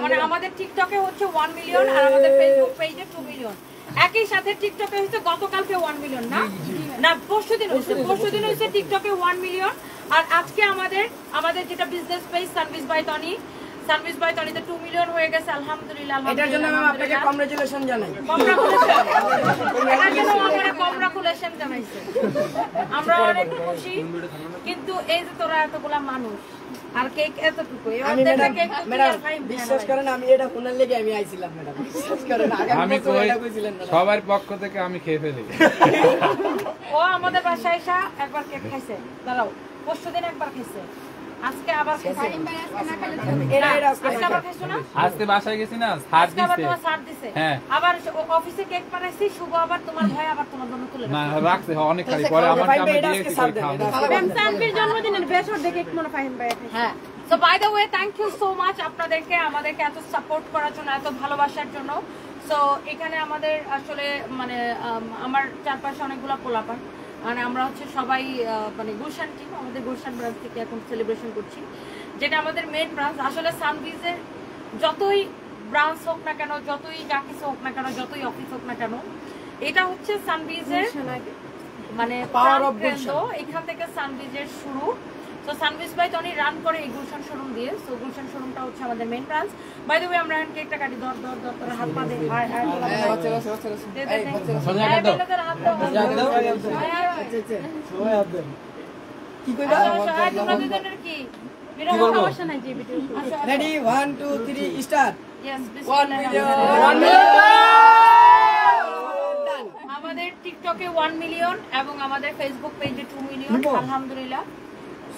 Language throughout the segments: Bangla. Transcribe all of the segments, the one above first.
মানে আমাদের টিকটকে হচ্ছে 1 মিলিয়ন আর আমাদের ফেসবুক পেজে 2 মিলিয়ন। একই সাথে টিকটকে হচ্ছে গতকালকে 1 মিলিয়ন না পরশুদিন হচ্ছে টিকটকে 1 মিলিয়ন। আর আজকে আমাদের যেটা বিজনেস পেজ সানভিজ বাই টনিতে 2 মিলিয়ন হয়ে গেছে আলহামদুলিল্লাহ। এটার জন্য আমি আপনাকে কংগ্রাচুলেশন জানাই। কংগ্রাচুলেশন জানাইছে, আমরা অনেক খুশি। কিন্তু এই যে তোরা এতগুলা মানুষ আর কেক এতটুকু, বিশ্বাস করেন আমি এটা ফোনের লেগে আমি আইছিলাম ম্যাডাম, বিশ্বাস করেন আমি সবার পক্ষ থেকে আমি খেয়ে ফেলি। ও আমাদের বাসায় এসে একবার কেক খাইছে, দাঁড়াও পরশুদিন একবার খাইছে, আজকে আবার খাইছে। আজকে বাসায় গেছি না, ছাড় দিছে। হ্যাঁ আবার অফিসে কেক পাঠাইছি, শুভ আবার তোমার ভাই আবার তোমার জন্য তুলে না রাখছে অনেক খালি পরে আমার কাছে দিয়েছি কই খাও। ম্যাম সানভির জন্মদিনের বেশর দেখে মনে ফাহিম ভাই। হ্যাঁ so by the way thank you so much আপনাদেরকে আমাদেরকে এত সাপোর্ট করার জন্য, এত ভালোবাসার জন্য। সো এখানে আমাদের আসলে মানে আমার চারপাশে অনেকগুলো পোলাপান, মানে আমরা হচ্ছে সবাই মানে গুলশান টিম, আমাদের গুলশান ব্রাঞ্চ থেকে এখন সেলিব্রেশন করছি, যেটা আমাদের মেইন ব্রাঞ্চ। আসলে সানভিজের যতই ব্রাঞ্চ হোক না কেন, যতই যা কিছু হোক না কেন, যতই অফিস হোক না কেন, এটা হচ্ছে সানভিজের মানে পাওয়ার অফ কেন্দ্র। এখান থেকে সানভিজের শুরু। তো সানভিজ বাই টনি রান করে এই গুলশান শোরুম দিয়ে। সো গুলশান শোরুমটা হচ্ছে আমাদের main branch. By the way আমরা এখন কেকটা কাটি, ধর করে হাত পা দে, কি কইবা? কি রেডি 1 2 3 স্টার্ট। আমাদের টিকটকে 1 মিলিয়ন এবং আমাদের ফেসবুক পেজে 2 মিলিয়ন আলহামদুলিল্লাহ।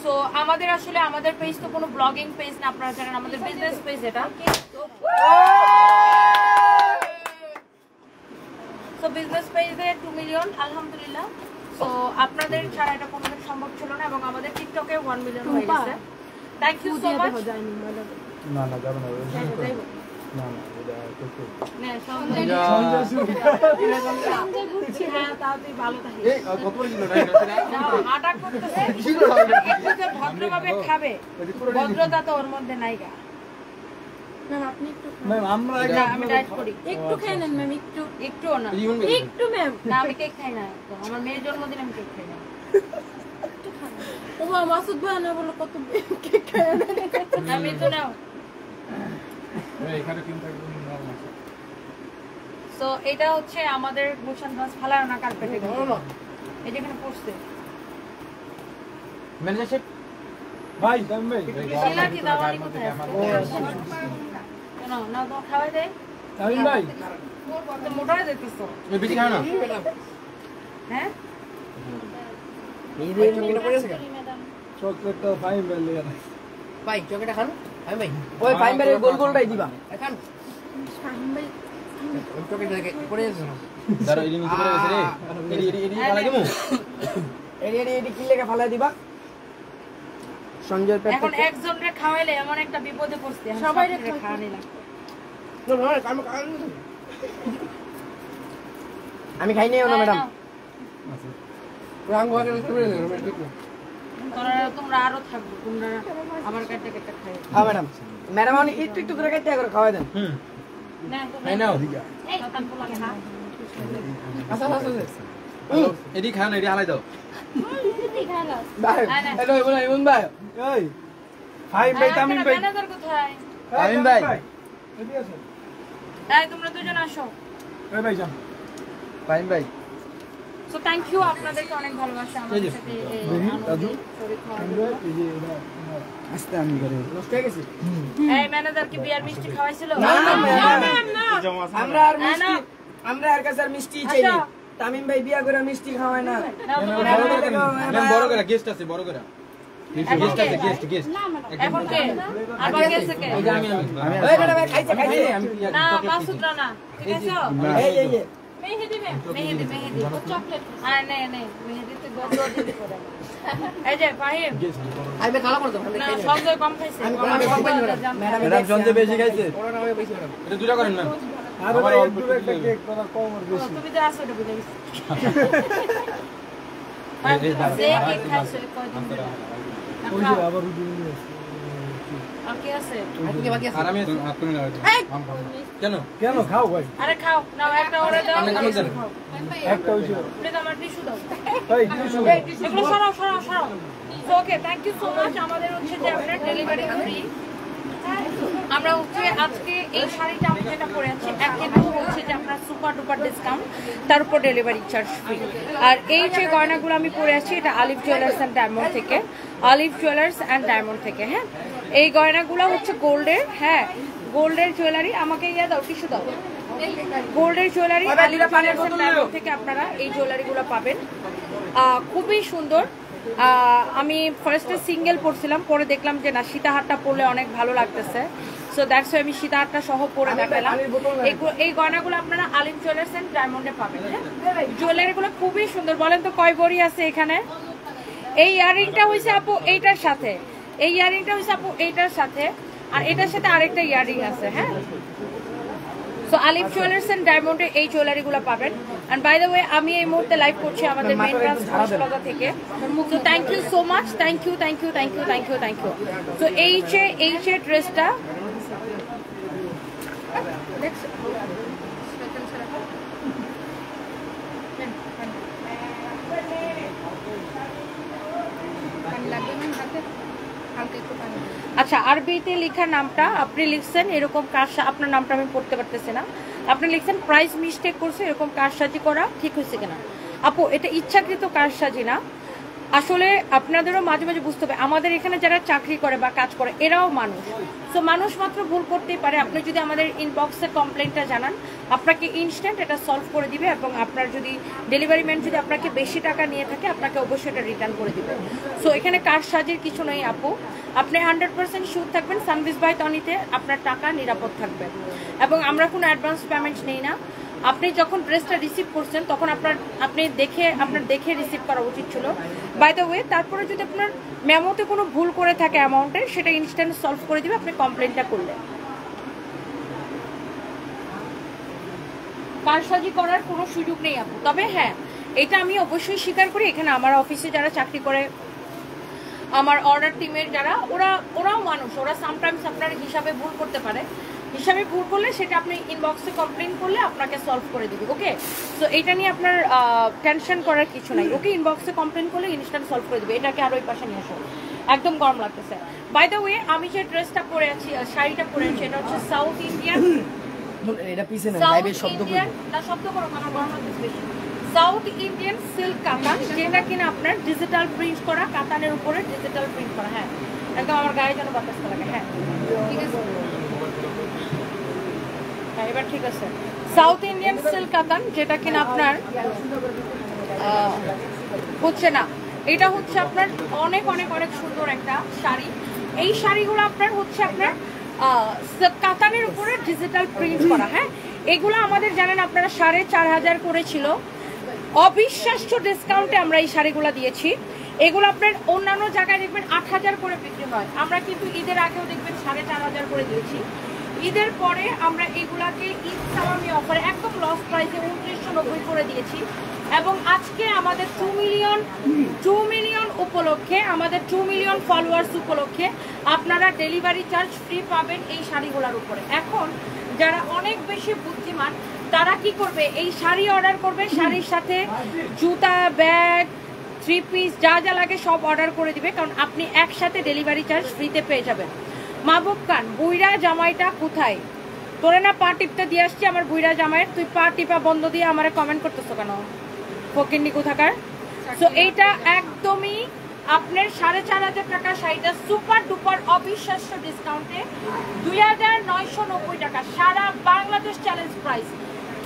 সো আমাদের আসলে আমাদের পেজ তো কোনো ব্লগিং পেজ না, আপনারা জানেন আমাদের বিজনেস পেজ এটা। সো বিজনেস পেজে 2 মিলিয়ন আলহামদুলিল্লাহ। সো আপনাদের ছাড়া এটা কোনোদিন সম্ভব ছিল না এবং আমাদের টিকটকে 1 মিলিয়ন হয়ে গেছে। Thank you so much. না না যাবে না, না না এটা তো না সঞ্জয় হ্যাঁ তাও তুই ভালো থাকিস। এই কত ছিল না আটা করতেছে একটু ভদ্রভাবে খাবে, ভদ্রতা তো ওর মধ্যে নাই গা। ম্যাম আপনি একটু ম্যাম আমরা আমি ডায়েট করি, একটু খেয়ে নেন ম্যাম, একটু না একটু ম্যাম। না আমি কেক খাই না, তো আমার মেয়ের জন্মদিন আমি কেক খাই না। ও মাসুদ ভাই না বলো কত কেক খাই না, আমি তো নাও এখানে কিন থাকবে নরমাল। সো এটা হচ্ছে আমাদের গুলশান বাস ফালায় না কার্পেটে, এই যেখানে পড়ছে ম্যানেজার ভাই দাম ভাই শিলা কি দাওয়ানি কোথায় আছে? না না তো খাওয়াই দে তামিম ভাই, তো মোটা হয়ে যাইতেছো। তুমি বেশি খাও না হ্যাঁ এই রে চকলেট পড়ে আছে ম্যাডাম, চকলেট তো ফাইন ভাই লে ভাই চকলেট খান ভাই ভাই ওই ফাইন বের গোল গোলটাই দিবা খান ফাহিম ভাই ওই চকলেট পড়ে আছে না দাঁড়া এডি নিচে পড়ে গেছে রে, এডি ফালাই দেবো, এডি কি লেগে ফালাই দিবা সঞ্জয়ের পেট এখন একজন রে খাওয়াইলে এমন একটা বিপদে পড়ছে, সবাই রে খাওয়া নিলাম। আমি খাই নাই না ম্যাডাম, তোমরা আরো থাকবো, তোমরা আমার কাটটা খাই। হ্যাঁ ম্যাডাম, ম্যাডাম আমি একটু একটু করে কাটতে করে খাওয়াই দেন। না তো এই নাও এই কান পোলা খা। আচ্ছা আচ্ছা এডি খাও না, এডি হালাই দাও তুই খালা ভাই হ্যালো ইমন ভাই এই ফাইন ভাই তামিম ভাই, ম্যানেজার কোথায়? তামিম ভাই এদি আছে এই তোমরা দুজন আসো। এই ভাই যান ফাইন ভাই। সো থ্যাংক ইউ, আপনাদেরকে অনেক ভালোবাসা আমাদের সাথে শরীর খাওয়ার। আস্তে আমি করে নষ্ট হয়ে গেছে। এই ম্যানেজার কি বিয়ার মিষ্টি খাওয়াইছিল? না, না, না আমরা আর কাছে আর মিষ্টি চাই না। তামিম ভাই বিয়া করে মিষ্টি খাওয়ায় না। বড় করে গেস্ট আছে, বড় করে গেস্ট আছে, গেস্ট এখন কে আবার গেছে কে? আমি এই ম্যাডাম খাইছে না মাসুদ না ঠিক আছে। এই মেহেদি ও চকলেট আর নে মেহেদি তো গন্ধ দিতে পারে। এই যে ফাহিম আমি খালা করতে না সঞ্জয় কম খাইছে, ম্যাডাম সঞ্জয় বেশি খাইছে, এটা দুটো করেন ম্যাম। আমার অল্প একটা কেক করা কম আর বেশি, তুমি তো আসো এটা বুঝে গেছি। যে কেক খাইছে কয়দিন ধরে ওই যে আবার উঠে বাকি আছে আর আমি তুমি না কেন কেন খাও ভাই আরে খাও নাও একটা অর্ডার দাও একটা হইছে প্লিজ আমার টিস্যু দাও এই কিছু এগুলো সরাও okay thank you so much আমাদের হচ্ছে যে আপনার ডেলিভারি ফ্রি আমরা হচ্ছে আজকে এই শাড়িটা আমি যেটা পরে আছি একের হচ্ছে যে আপনার সুপার ডুপার ডিসকাউন্ট তার উপর ডেলিভারি চার্জ ফ্রি আর এই যে গয়নাগুলো আমি পরে আছি এটা আলিফ জুয়েলার্স অ্যান্ড ডায়মন্ড থেকে হ্যাঁ এই গয়নাগুলো হচ্ছে গোল্ডের হ্যাঁ গোল্ডের জুয়েলারি আমাকে ইয়া দাও টিস্যু দাও গোল্ডের jewellery Alif jewellers and diamond থেকে আপনারা এই জুয়েলারিগুলো পাবেন খুবই সুন্দর আমি ফার্স্টে সিঙ্গেল পরছিলাম পরে দেখলাম যে না সীতাহারটা পরলে অনেক ভালো লাগতেছে সো দ্যাটস ওয়াই আমি সীতাহারটা সহ পরে দেখালাম এই গয়নাগুলো আপনারা আলিফ জুয়েলার্স এন্ড ডায়মন্ডে পাবেন হ্যাঁ জুয়েলারিগুলো খুবই সুন্দর বলেন তো কয় ভরি আছে এখানে এই ইয়াররিংটা হইছে আপু এইটার সাথে আর এটার সাথে আরেকটা ইয়াররিং আছে হ্যাঁ সো আলিফ জুয়েলার্স এন্ড ডায়মন্ডে এই জুয়েলারিগুলো পাবেন এন্ড বাই দ্য ওয়ে আমি এই মুহূর্তে লাইভ করছি আমাদের মেইন ব্রাঞ্চ প্লাজা থেকে so thank you so much thank you so এই যে ড্রেসটা আচ্ছা আরবিতে লেখা নামটা আপনি লিখছেন এরকম আপনার নামটা আমি পড়তে পারতেছি না আপনি লিখছেন প্রাইস মিস্টেক করছে এরকম কারসাজি করা ঠিক হয়েছে কিনা আপু এটা ইচ্ছাকৃত কারসাজি না আসলে আপনাদেরও মাঝে মাঝে বুঝতে হবে আমাদের এখানে যারা চাকরি করে বা কাজ করে এরাও মানুষ সো মানুষ মাত্র ভুল করতেই পারে আপনি যদি আমাদের ইনবক্সে কমপ্লেনটা জানান আপনাকে ইনস্ট্যান্ট এটা সলভ করে দিবে এবং আপনার যদি ডেলিভারি ম্যান যদি আপনাকে বেশি টাকা নিয়ে থাকে আপনাকে অবশ্যই এটা রিটার্ন করে দিবে সো এখানে কারসাজির কিছু নেই আপু আপনি 100% শিওর থাকবেন সানভিস বাই তনিতে আপনার টাকা নিরাপদ থাকবে এবং আমরা কোনো অ্যাডভান্স পেমেন্ট নেই না আপনি যখন ড্রেসটা রিসিভ করছেন তখন আপনার দেখে রিসিভ করা উচিত ছিল বাই দ্য ওয়ে তারপরে যদি আপনার মেমোতে কোনো ভুল করে থাকে অ্যামাউন্টের সেটা ইনস্ট্যান্ট সলভ করে দিবে আপনি কমপ্লেনটা করলে কারসাজি করার কোনো সুযোগ নেই আপু তবে হ্যাঁ এটা আমি অবশ্যই স্বীকার করি এখানে আমার অফিসে যারা চাকরি করে আমার অর্ডার টিমের যারা ওরাও মানুষ ওরা সামটাইমস আপনার হিসাবে ভুল করতে পারে হিসাবে ভুল করলে সেটা আপনি ইনবক্সে কমপ্লেন করলে আপনাকে সলভ করে দিবে ওকে সো এটা নিয়ে আপনার টেনশন করার কিছু নাই ওকে ইনবক্সে কমপ্লেন করলে ইনস্ট্যান্ট সলভ করে দিবে এটাকে আর ওই পাশে নিয়ে আসো একদম গরম লাগতেছে বাই দ্য ওয়ে আমি যে ড্রেসটা পরে আছি শাড়িটা পরে আছি এটা হচ্ছে সাউথ ইন্ডিয়ান এটা পিছে না লাইভে শব্দ করো আমার গরম লাগতেছে বেশি সাউথ ইন্ডিয়ান সিল্ক কাতান যেটা কিনা আপনার ডিজিটাল প্রিন্ট করা কাতানের উপরে ডিজিটাল প্রিন্ট করা হ্যাঁ একদম আমার গায়ে যেন বাতাস লাগে হ্যাঁ ঠিক আছে হ্যাঁ এবার ঠিক আছে সাউথ ইন্ডিয়ান সিল্ক কাতান যেটা কিনা আপনার হচ্ছে না এটা হচ্ছে আপনার অনেক অনেক অনেক সুন্দর একটা শাড়ি এই শাড়িগুলো আপনার হচ্ছে আপনার কাতানের উপরে ডিজিটাল প্রিন্ট করা হ্যাঁ এগুলো আমাদের জানেন আপনারা 4500 করে ছিল অবিশ্বাস্য ডিসকাউন্টে আমরা এই শাড়িগুলো দিয়েছি এগুলো আপনার অন্যান্য জায়গায় দেখবেন 8000 করে বিক্রি হয় আমরা কিন্তু ঈদের আগেও দেখবেন 4500 করে দিয়েছি ঈদের পরে আমরা এগুলাকে ঈদ সালামি অফারে একদম লস প্রাইসে 2990 করে দিয়েছি এবং আজকে আমাদের 2 মিলিয়ন উপলক্ষে আমাদের 2 মিলিয়ন ফলোয়ার্স উপলক্ষে আপনারা ডেলিভারি চার্জ ফ্রি পাবেন এই শাড়িগুলোর উপরে এখন যারা অনেক বেশি বুদ্ধিমান তারা কি করবে এই শাড়ি অর্ডার করবে শাড়ির সাথে জুতা ব্যাগ 3 পিস যা যা লাগে সব অর্ডার করে দিবে কারণ আপনি একসাথে ডেলিভারি চার্জ ফ্রিতে পেয়ে যাবেন মাহবুব খান বুইরা জামাইটা কোথায় তোরে না পা টিপতে দিয়ে আসছি আমার বুইরা জামাইয়ের তুই পা টিপা বন্ধ দিয়ে আমারে কমেন্ট করতেছো কেন ফকিন্নি কোথাকার সো এইটা একদমই আপনার 4500 টাকা শাড়িটা সুপার ডুপার অবিশ্বাস্য ডিসকাউন্টে 2990 টাকা সারা বাংলাদেশ চ্যালেঞ্জ প্রাইস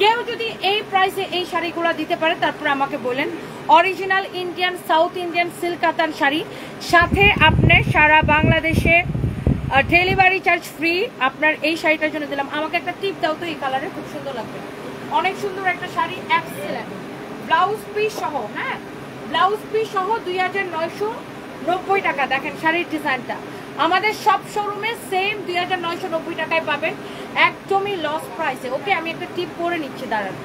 কেউ যদি এই প্রাইসে এই শাড়িগুলো দিতে পারে তারপর আমাকে বলেন original Indian south Indian silk কাতান শাড়ি সাথে আপনার সারা বাংলাদেশে ডেলিভারি চার্জ ফ্রি আপনার এই শাড়িটার জন্য দিলাম আমাকে একটা টিপ দাও তো এই কালারে খুব সুন্দর লাগবে অনেক সুন্দর একটা শাড়ি এক্সেলেন্ট ব্লাউজ পিস সহ হ্যাঁ ব্লাউজ পিস সহ 2990 টাকা দেখেন শাড়ির ডিজাইনটা আমাদের সব শোরুমে সেম 2990 টাকায় পাবেন একদমই লস প্রাইসে ওকে আমি একটা টিপ করে নিচ্ছি দাঁড়ান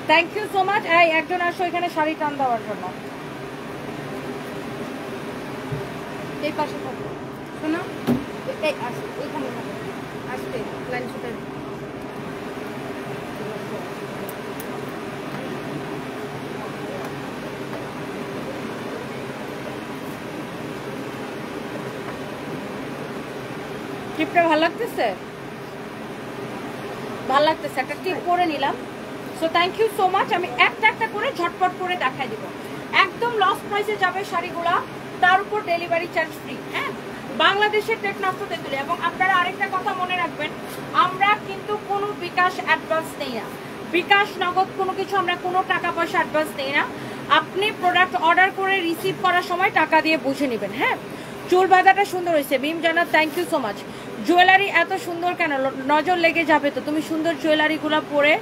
থ্যাংক ইউ সো মাচ একজন আসো এখানে শাড়ি টান দেওয়ার জন্য এই পাশে থাকো শোনো, এই আসতে এইখানে থাকো, আসতে লাইন ছুটে টিপটা ভালো লাগতেছে, ভালো লাগতেছে। একটা টিপ করে নিলাম। So thank you so much. আমি একটা একটা করে ঝটপট করে দেখাই দিব। একদম লস প্রাইসে যাবে শাড়িগুলা, তার উপর ডেলিভারি চার্জ ফ্রি। হ্যাঁ, বাংলাদেশের টেকনাফ তেতুলি। এবং আপনারা আরেকটা কথা মনে রাখবেন, আমরা কিন্তু কোনো বিকাশ অ্যাডভান্স নেই না, বিকাশ নগদ কোনো কিছু, আমরা কোনো টাকা পয়সা অ্যাডভান্স নেই না। আপনি প্রোডাক্ট অর্ডার করে রিসিভ করার সময় টাকা দিয়ে বুঝে নেবেন। হ্যাঁ, চুল বাঁধাটা সুন্দর হয়েছে Mim Jannat, thank you so much. Jewellery এত সুন্দর কেন, নজর লেগে যাবে তো, তুমি সুন্দর জুয়েলারিগুলো পরে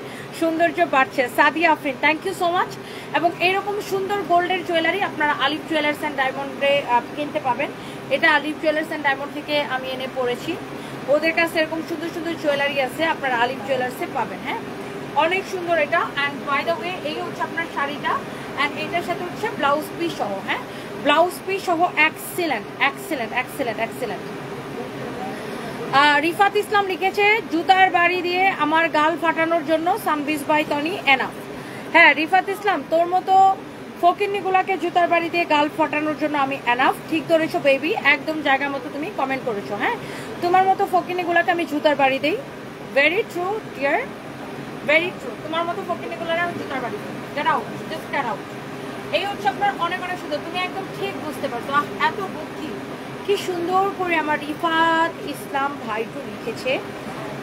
সৌন্দর্য বাড়ছে। Sadia Afrin, thank you so much. এবং এরকম সুন্দর গোল্ডের জুয়েলারি আপনারা আলিফ জুয়েলার্স অ্যান্ড ডায়মন্ডে কিনতে পাবেন। এটা আলিফ জুয়েলার্স অ্যান্ড ডায়মন্ড থেকে আমি এনে পড়েছি, ওদের কাছে এরকম সুন্দর সুন্দর জুয়েলারি আছে, আপনারা আলিফ জুয়েলার্সে পাবেন। হ্যাঁ, অনেক সুন্দর এটা। অ্যান্ড বাই দ্য ওয়ে এই হচ্ছে আপনার শাড়িটা, অ্যান্ড এটার সাথে হচ্ছে ব্লাউজ পিস সহ। হ্যাঁ, ব্লাউজ পিস সহ excellent excellent excellent excellent. Rifat Islam লিখেছে, জুতার বাড়ি দিয়ে আমার গাল ফাটানোর জন্য সানবিজ বাই তনি এনাফ। হ্যাঁ রিফাত ইসলাম, তোর মতো ফকিন্নিগুলাকে জুতার বাড়ি দিয়ে গাল ফাটানোর জন্য আমি এনাফ। ঠিক ধরেছো বেবি, একদম জায়গা মতো তুমি কমেন্ট করেছো। হ্যাঁ, তোমার মতো ফকিন্নিগুলাকে আমি জুতার বাড়ি দিই। Very true dear, very true. তোমার মতো ফকিন্নিগুলারে আমি জুতার বাড়ি দিই। Get out, just get out. এই হচ্ছে আপনার অনেক অনেক সুন্দর, তুমি একদম ঠিক বুঝতে পারছো। এত বুদ্ধি, কি সুন্দর করে আমার রিফাত ইসলাম ভাইটু লিখেছে,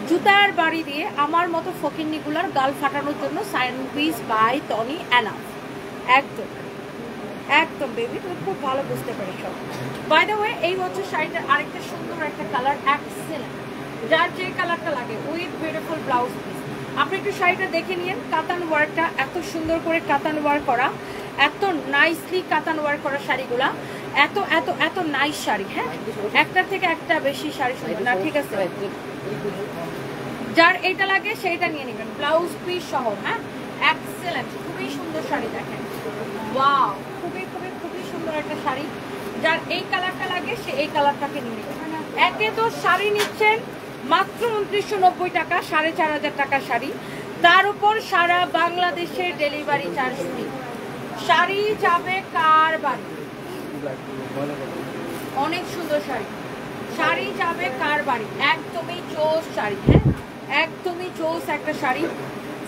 জুতার বাড়ি দিয়ে আমার মতো ফকিন্নিগুলার গাল ফাটানোর জন্য সানবিজ বাই টনি এনাফ। একদম একদম বেবি, তুমি খুব ভালো বুঝতে পেরেছো। বাই দ্য ওয়ে এই হচ্ছে শাড়িটার আরেকটা সুন্দর একটা কালার, এক্সেলেন্ট, যার যে কালারটা লাগে, উইথ বিউটিফুল ব্লাউজ পিস। আপনি একটু শাড়িটা দেখে নিন, কাতান ওয়ার্কটা এত সুন্দর করে কাতান ওয়ার্ক করা, এত নাইসলি কাতান ওয়ার্ক করা শাড়িগুলা, এত এত এত নাইস শাড়ি। হ্যাঁ, একটার থেকে একটা বেশি শাড়ি সুন্দর না, ঠিক আছে। যার এটা লাগে সেইটা নিয়ে নেবেন, ব্লাউজ পিস সহ। হ্যাঁ, এক্সেলেন্ট, খুবই সুন্দর শাড়ি। দেখেন, ওয়াও, খুবই খুবই খুবই সুন্দর একটা শাড়ি। যার এই কালারটা লাগে সে এই কালারটাকে নিয়ে নেবেন। একে তো শাড়ি নিচ্ছেন মাত্র 2990 টাকা, 4500 টাকার শাড়ি, তার উপর সারা বাংলাদেশের ডেলিভারি চার্জ ফ্রি। শাড়ি যাবে কার বাড়ি, অনেক সুন্দর শাড়ি, শাড়ি যাবে কার বাড়ি, একদমই চোস শাড়ি। হ্যাঁ, একদমই চোস একটা শাড়ি।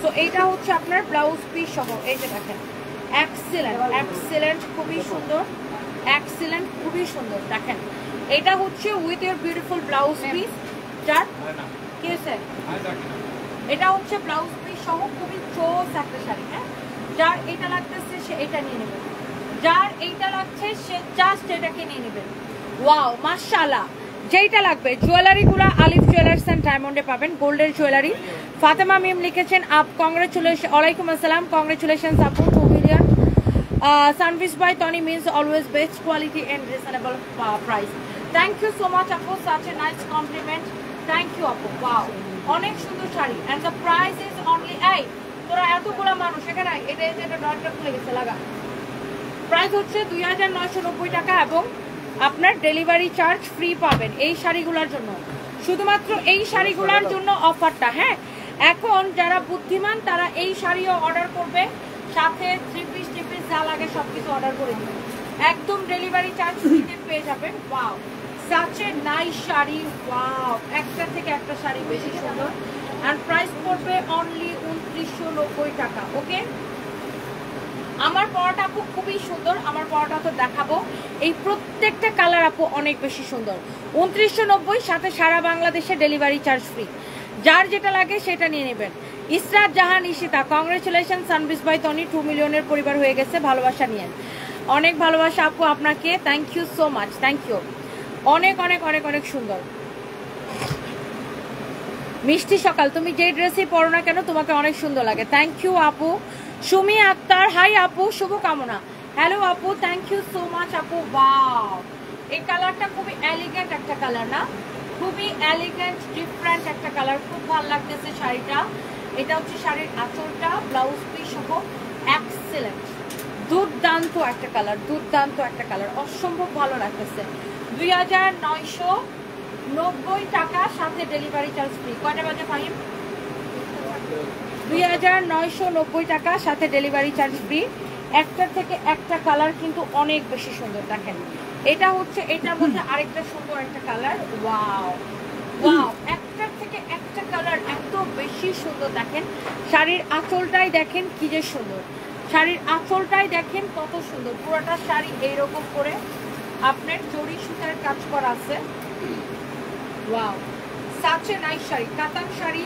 তো এইটা হচ্ছে আপনার ব্লাউজ পিস সহ। এই যে দেখেন, এক্সিলেন্ট এক্সিলেন্ট, খুবই সুন্দর, এক্সিলেন্ট, খুবই সুন্দর। দেখেন, এটা হচ্ছে with your beautiful blouse piece. যার কি হয়েছে, এটা হচ্ছে ব্লাউজ পিস সহ খুবই চোস একটা শাড়ি। হ্যাঁ, যার এটা লাগতেছে সে এটা নিয়ে নেবেন, যার এইটা লাগছে সে জাস্ট এটাকে নিয়ে নেবেন। ওয়াও, মাশাআল্লাহ। যেইটা লাগবে জুয়েলারিগুলো আলিফ জুয়েলার্স এন্ড ডায়মন্ডে পাবেন, গোল্ডের জুয়েলারি। ফাতেমা মিম লিখেছেন, আপ কংগ্রেচুলেশন, ওয়ালাইকুম আসসালাম, কংগ্রেচুলেশনস আপু, 2 million. Sunbiz by Tony means always best quality and reasonable price. Thank you so much আপু, such a nice compliment. Thank you আপু, ওয়াও, অনেক সুন্দর sari. and the price is only, এই তোরা এতগুলো মানুষ এখানে, এটা এটা ডটটা খুলে গেছে লাগা। প্রাইস হচ্ছে 2990 টাকা এবং আপনার ডেলিভারি চার্জ ফ্রি পাবেন এই শাড়িগুলোর জন্য, শুধুমাত্র এই শাড়িগুলোর জন্য অফারটা। হ্যাঁ, এখন যারা বুদ্ধিমান তারা এই শাড়িও অর্ডার করবে, সাথে 3 পিস যা লাগে সবকিছু অর্ডার করে দিবে, একদম ডেলিভারি চার্জ ফ্রিতে পেয়ে যাবেন। Wow, such a nice sari, wow, একটা থেকে একটা শাড়ি বেশি সুন্দর। আর প্রাইস পড়বে অনলি 2990 টাকা। ওকে, আমার পরাটা আপু খুবই সুন্দর, আমার পরাটা তো দেখাবো। এই প্রত্যেকটা কালার আপু অনেক বেশি সুন্দর। 2990, সাথে সারা বাংলাদেশে ডেলিভারি চার্জ ফ্রি। যার যেটা লাগে সেটা নিয়ে নেবেন। Israt Jahan Ishita, congratulation Sunbiz by Tony, 2 মিলিয়নের পরিবার হয়ে গেছে, ভালোবাসা নিয়েন। অনেক ভালোবাসা আপু আপনাকে, thank you so much, thank you. অনেক অনেক অনেক অনেক সুন্দর। মিষ্টি সকাল, তুমি যেই ড্রেসই পরো না কেন তোমাকে অনেক সুন্দর লাগে, থ্যাংক ইউ আপু। সুমি আক্তার, হাই আপু, শুভকামনা। হ্যালো আপু, থ্যাংক ইউ সো মাচ আপু। ওয়াও, এই কালারটা খুবই এলিগেন্ট একটা কালার না, খুবই এলিগেন্ট ডিফারেন্ট একটা কালার, খুব ভালো লাগতেছে শাড়িটা। এটা হচ্ছে শাড়ির আঁচলটা, ব্লাউজ পিস সহ, এক্সেলেন্ট, দুর্দান্ত একটা কালার, দুর্দান্ত একটা কালার, অসম্ভব ভালো লাগতেছে। 2990 টাকা, সাথে ডেলিভারি চার্জ ফ্রি। কয়টা বাজে ফাহিম? 2990 টাকা, সাথে ডেলিভারি চার্জ ফ্রি। একটার থেকে একটা কালার কিন্তু অনেক বেশি সুন্দর। দেখেন এটা হচ্ছে, এটার মধ্যে আরেকটা সুন্দর একটা কালার। ওয়াও ওয়াও, একটার থেকে একটা কালার এত বেশি সুন্দর। দেখেন শাড়ির আঁচলটাই দেখেন কি যে সুন্দর, শাড়ির আঁচলটাই দেখেন কত সুন্দর। পুরোটা শাড়ি এইরকম করে আপনার জরি সুতার কাজ করা আছে। Wow, such a nice sari, কাতান শাড়ি